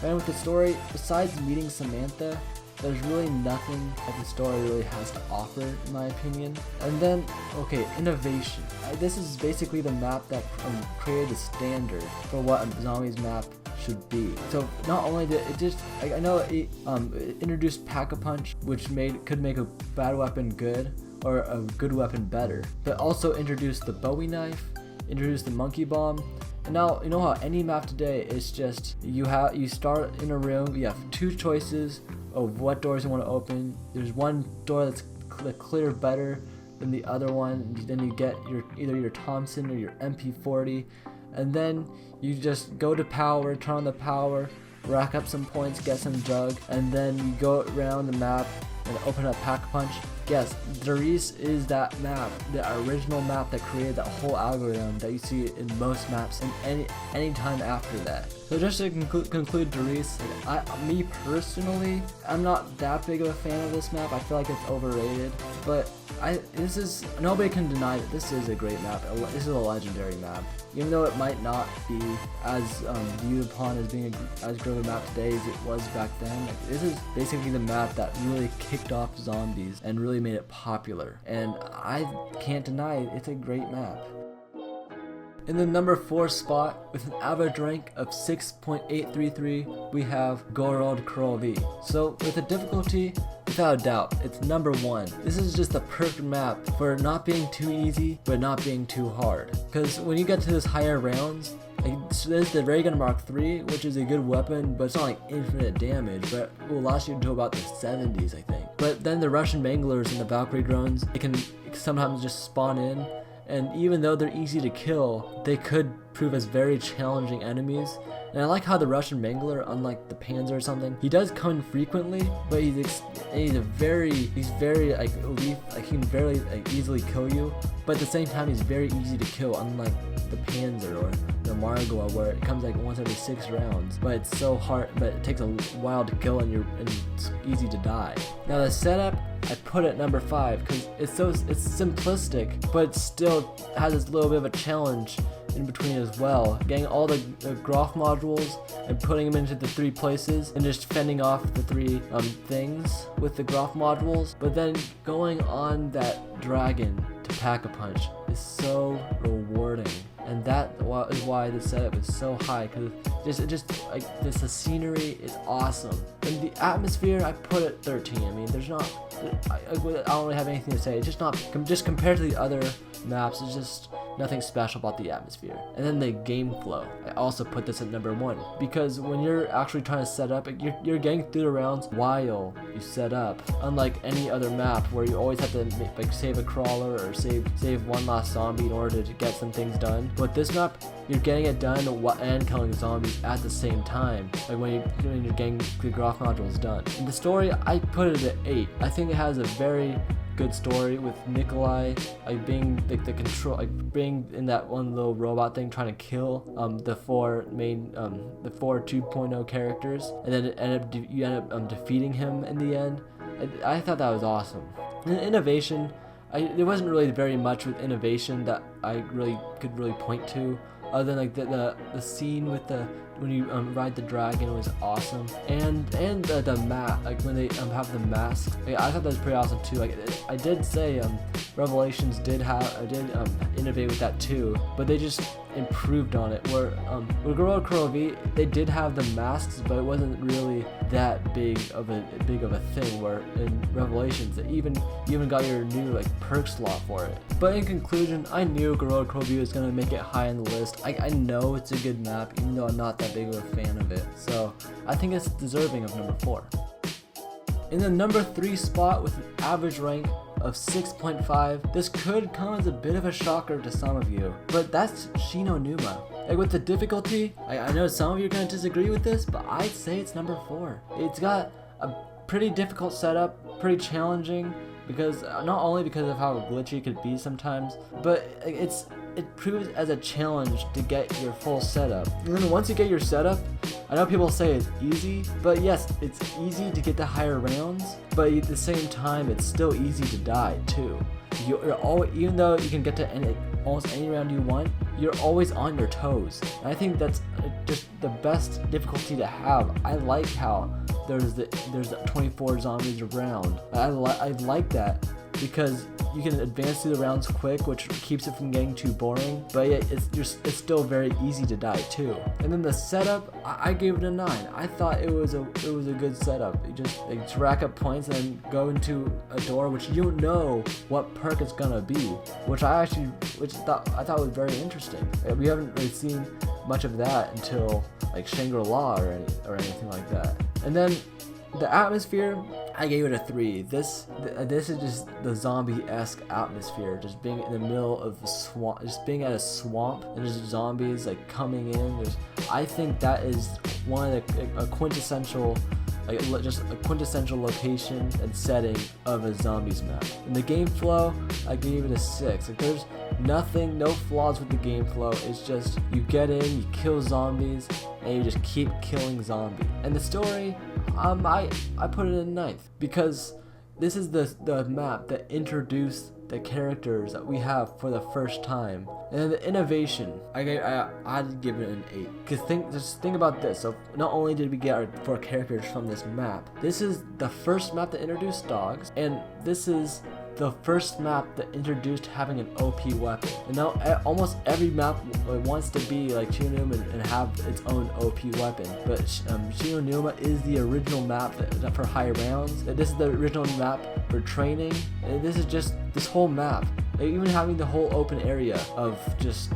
And with the story, besides meeting Samantha, there's really nothing that the story really has to offer, in my opinion. And then, okay, innovation. This is basically the map that created the standard for what a zombies map should be. So not only did it just, I know it introduced Pack-a-Punch, which could make a bad weapon good, or a good weapon better, but also introduced the Bowie knife, introduced the monkey bomb. And now, you know how any map today is just, you start in a room, you have 2 choices of what doors you want to open. There's one door that's clear better than the other one. Then you get either your Thompson or your MP40, and then you just go to power, turn on the power, rack up some points, get some jug, and then you go around the map and open up Pack-a-Punch. Yes, Doris is that map, the original map that created that whole algorithm that you see in most maps and any time after that. So just to conclude Doris, me personally, I'm not that big of a fan of this map. I feel like it's overrated, but nobody can deny that this is a great map. This is a legendary map. Even though it might not be as viewed upon as being as great of a map today as it was back then, this is basically the map that really kicked off zombies and really made it popular. And I can't deny it, it's a great map. In the number 4 spot, with an average rank of 6.833, we have Gorod Krovi. So with the difficulty, without a doubt, it's number 1. This is just the perfect map for not being too easy, but not being too hard. Because when you get to those higher rounds, there's the Ray Gun Mark III, which is a good weapon, but it's not like infinite damage, but it will last you until about the 70s, I think. But then the Russian Manglers and the Valkyrie drones, they can sometimes just spawn in, and even though they're easy to kill, they could prove as very challenging enemies. And I like how the Russian Mangler, unlike the Panzer or something, he does come in frequently, but he's very like elite, like he can very easily kill you, but at the same time he's very easy to kill, unlike the Panzer or the Margwa, where it comes like once every 6 rounds, but it's so hard, but it takes a while to kill and it's easy to die. Now the setup, I put it at number 5 because it's simplistic, but it still has this little bit of a challenge in between as well. Getting all the Groff modules and putting them into the 3 places and just fending off the 3 things with the Groff modules. But then going on that dragon to Pack-a-Punch is so rewarding. And that is why the setup is so high, because the scenery is awesome. And the atmosphere, I put it 13. I mean, I don't really have anything to say. It's just compared to the other maps, it's just nothing special about the atmosphere. And then the game flow, I also put this at number 1, because when you're actually trying to set up, you're getting through the rounds while you set up. Unlike any other map where you always have to save a crawler or save one last zombie in order to get some things done. With this map, you're getting it done and killing zombies at the same time, like when you're getting the Groff modules done. In the story, I put it at 8. I think it has a very good story with Nikolai like being like the control, like being in that one little robot thing trying to kill the four 2.0 characters, and then you end up defeating him in the end. I thought that was awesome. And innovation, there wasn't really very much with innovation that I could really point to, other than like the scene with when you ride the dragon was awesome, and the map, like when they have the mask, like, I thought that was pretty awesome too. Like I did say Revelations did innovate with that too, but they just improved on it. Where with Gorilla Crow V, they did have the masks, but it wasn't really that big of a thing. Where in Revelations, you even got your new like perk slot for it. But in conclusion, I knew Gorilla Crow V was gonna make it high on the list. I know it's a good map, even though I'm not that big of a fan of it. So I think it's deserving of number 4. In the number 3 spot with an average rank of 6.5, this could come as a bit of a shocker to some of you, but that's Shinonuma. Like with the difficulty, I know some of you are going to disagree with this, but I'd say it's number 4. It's got a pretty difficult setup, pretty challenging, because not only because of how glitchy it could be sometimes, but it proves as a challenge to get your full setup. And then once you get your setup, I know people say it's easy, but yes, it's easy to get the higher rounds, but at the same time, it's still easy to die too. Even though you can get to almost any round you want, you're always on your toes. And I think that's just the best difficulty to have. I like how there's 24 zombies around. I like that because you can advance through the rounds quick, which keeps it from getting too boring, but yet it's still very easy to die too. And then the setup, I gave it a 9. I thought it was a good setup. You just rack up points and then go into a door which you don't know what perk it's gonna be, which I thought was very interesting. We haven't really seen much of that until like Shangri-La or anything like that. And then the atmosphere, I gave it a 3. This is just the zombie-esque atmosphere, just being in the middle of a swamp, just being at a swamp, and there's zombies like coming in. I think that is one of a quintessential location and setting of a zombies map. In the game flow, I gave it a 6. Like there's no flaws with the game flow. It's just you get in, you kill zombies, and you just keep killing zombies. And the story, I put it in 9th because this is the map that introduced the characters that we have for the first time. And then the innovation, I'd give it an 8. Because just think about this. So not only did we get our 4 characters from this map, this is the first map that introduced dogs, and this is the first map that introduced having an OP weapon. And now almost every map wants to be like Shinonuma and have its own OP weapon. But Shinonuma is the original map for high rounds. This is the original map for training. And this is just this whole map. Like even having the whole open area of just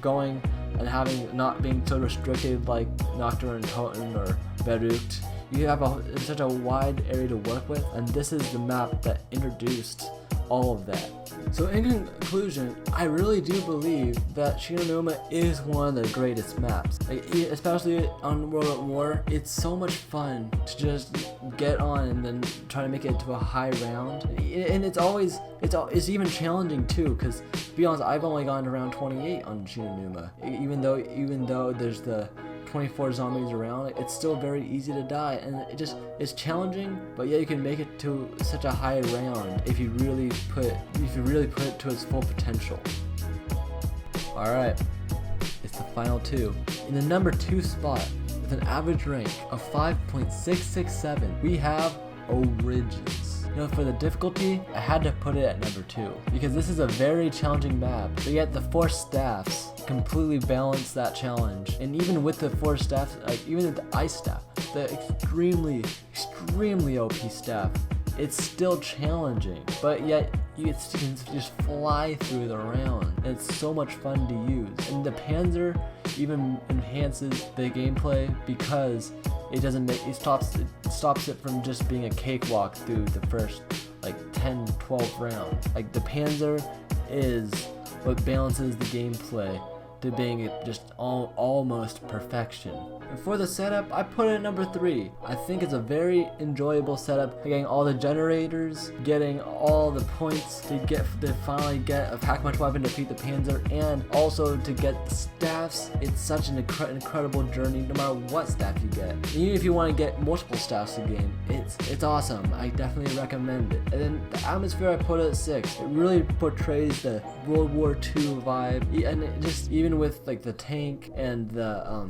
going and having not being so restricted like Nocturne, Toten, or Berucht. You have such a wide area to work with, and this is the map that introduced all of that. So in conclusion, I really do believe that Shinonuma is one of the greatest maps. Especially on World at War, it's so much fun to just get on and then try to make it to a high round. And it's even challenging too, because to be honest, I've only gotten to round 28 on Shinonuma. Even though there's the 24 zombies around, it's still very easy to die, and it's challenging, but yeah, you can make it to such a high round if you really put it to its full potential. Alright, it's the final 2. In the number 2 spot, with an average rank of 5.667, we have Origins. For the difficulty, I had to put it at number 2 because this is a very challenging map, but yet the 4 staffs completely balance that challenge. And even with the 4 staffs, even the ice staff, the extremely OP staff, it's still challenging, but yet you can just fly through the round, and it's so much fun to use. And the Panzer even enhances the gameplay because it stops it from just being a cakewalk through the first 10-12 rounds. Like the Panzer is what balances the gameplay to being just almost perfection. And for the setup, I put it at number 3. I think it's a very enjoyable setup, getting all the generators, getting all the points to finally get a pack-punch weapon to defeat the Panzer, and also to get the staffs. It's such an incredible journey, no matter what staff you get. Even if you want to get multiple staffs in the game, it's awesome. I definitely recommend it. And then the atmosphere, I put it at 6. It really portrays the World War II vibe, and it just even with like the tank and the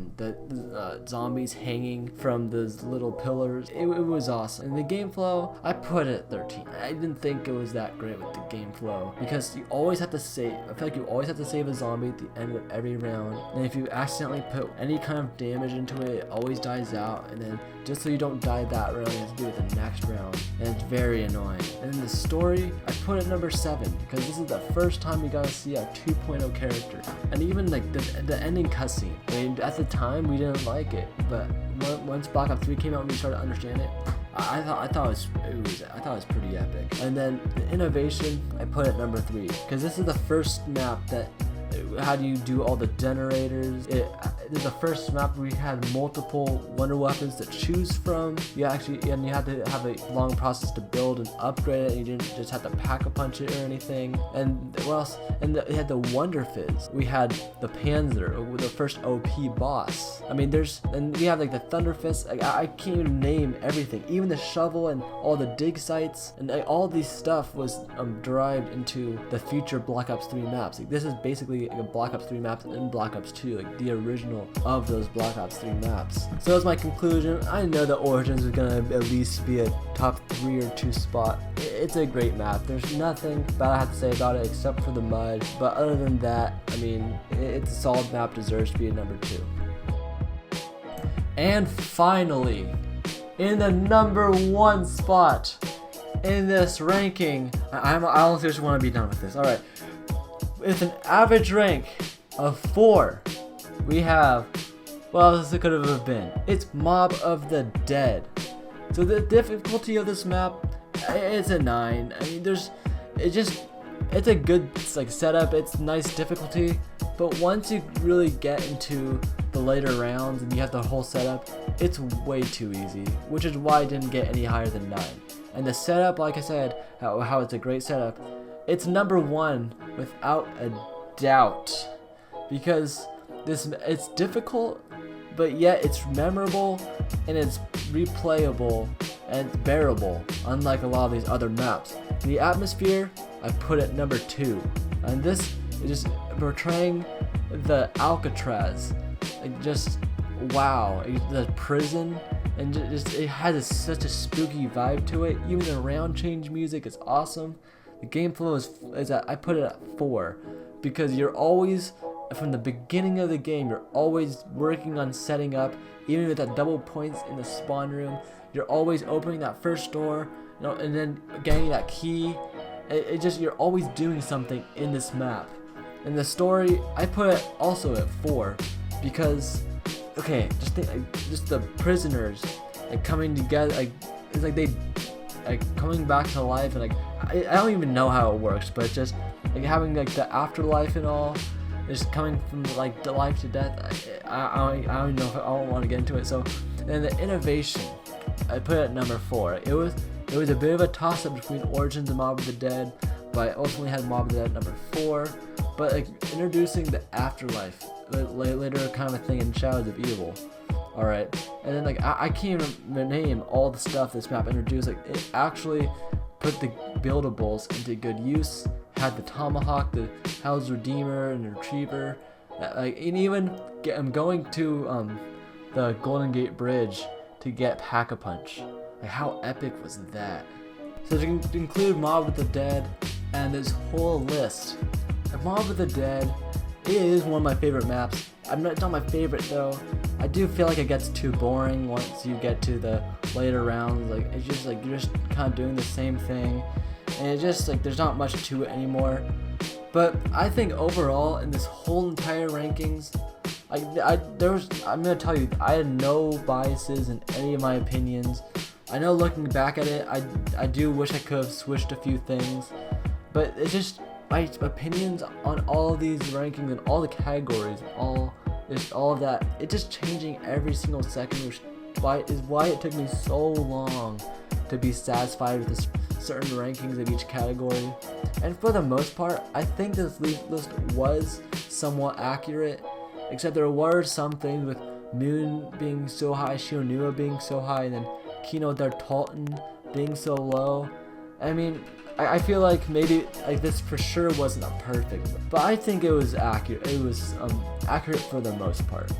zombies hanging from those little pillars, it was awesome. And the game flow, I put it at 13. I didn't think it was that great with the game flow, because you always have to save. I feel like you always have to save a zombie at the end of every round, and if you accidentally put any kind of damage into it, it always dies out, and then just so you don't die that round, you have to do it the next round, and it's very annoying. And then the story, I put it number 7, because this is the first time you gotta see a 2.0 character, and even like the ending cutscene. I mean, at the time we didn't like it, but once Black Ops 3 came out and we started to understand it, I thought it was pretty epic. And then the innovation, I put it number 3, because this is the first map that. How do you do all the generators? It's the first map where we had multiple wonder weapons to choose from. You had to have a long process to build and upgrade it. You didn't just have to pack-a-punch it or anything. And what else? And it had the Wonder Fizz. We had the Panzer, the first OP boss. I mean, and we have like the Thunder Fist. I can't even name everything. Even the shovel and all the dig sites and all these stuff was derived into the future Black Ops 3 maps. Like, this is basically a Black Ops 3 maps and Black Ops 2, like the original of those Black Ops 3 maps. So that's my conclusion. I know that Origins is gonna at least be a top 3 or 2 spot. It's a great map. There's nothing bad I have to say about it except for the mud. But other than that, I mean, it's a solid map, deserves to be a number 2. And finally, in the number 1 spot in this ranking, I honestly just want to be done with this. All right. With an average rank of 4, we have, well, this could have been, it's Mob of the Dead. So the difficulty of this map, it's a 9. I mean, it's a good like setup. It's nice difficulty, but once you really get into the later rounds and you have the whole setup, it's way too easy, which is why I didn't get any higher than 9. And the setup, like I said, how it's a great setup. It's number 1 without a doubt, because it's difficult, but yet it's memorable and it's replayable and it's bearable, unlike a lot of these other maps. The atmosphere, I put it number 2, and this is just portraying the Alcatraz. Just wow, the prison, and just it has such a spooky vibe to it. Even the round change music is awesome. The game flow is at, I put it at 4, because you're always, from the beginning of the game, you're always working on setting up. Even with that double points in the spawn room, you're always opening that first door, and then getting that key. You're always doing something in this map. And the story, I put it also at 4, because okay, just the prisoners coming together, it's like they coming back to life, and I don't even know how it works, but just having the afterlife and all, just coming from the life to death. I don't even know if I don't want to get into it. So then the innovation, I put it at number 4. It was a bit of a toss up between Origins and Mob of the Dead, but I ultimately had Mob of the Dead at number 4. But introducing the afterlife, later kind of a thing in Shadows of Evil. Alright, and then I can't even name all the stuff this map introduced. It actually put the buildables into good use. Had the Tomahawk, the Hell's Redeemer, and the Retriever. And even I'm going to the Golden Gate Bridge to get Pack-a-Punch. How epic was that? So to include Mob of the Dead and this whole list, Mob of the Dead, it is one of my favorite maps. It's not my favorite though. I do feel like it gets too boring once you get to the later rounds. It's just you're just kind of doing the same thing, and it's just there's not much to it anymore. But I think overall in this whole entire rankings, I'm gonna tell you, I had no biases in any of my opinions. I know looking back at it, I do wish I could have switched a few things, but my opinions on all these rankings and all the categories, all of that, it's just changing every single second, which is why it took me so long to be satisfied with this certain rankings of each category. And for the most part, I think this list was somewhat accurate, except there were some things with Moon being so high, Shionua being so high, and then Kino Dartalton being so low. I mean, I feel like maybe like this for sure wasn't a perfect, but I think it was accurate. It was accurate for the most part.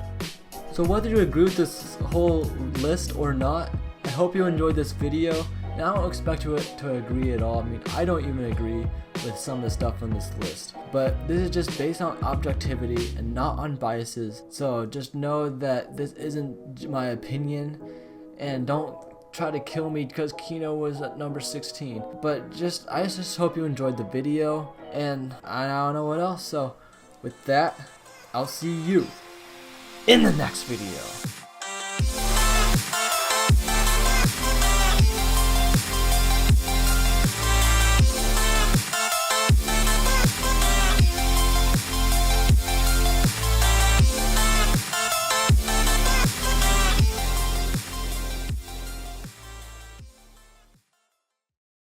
So whether you agree with this whole list or not, I hope you enjoyed this video. And I don't expect you to agree at all. I mean, I don't even agree with some of the stuff on this list. But this is just based on objectivity and not on biases. So just know that this isn't my opinion, and don't try to kill me because Kino was at number 16. But I just hope you enjoyed the video, and I don't know what else. So with that, I'll see you in the next video.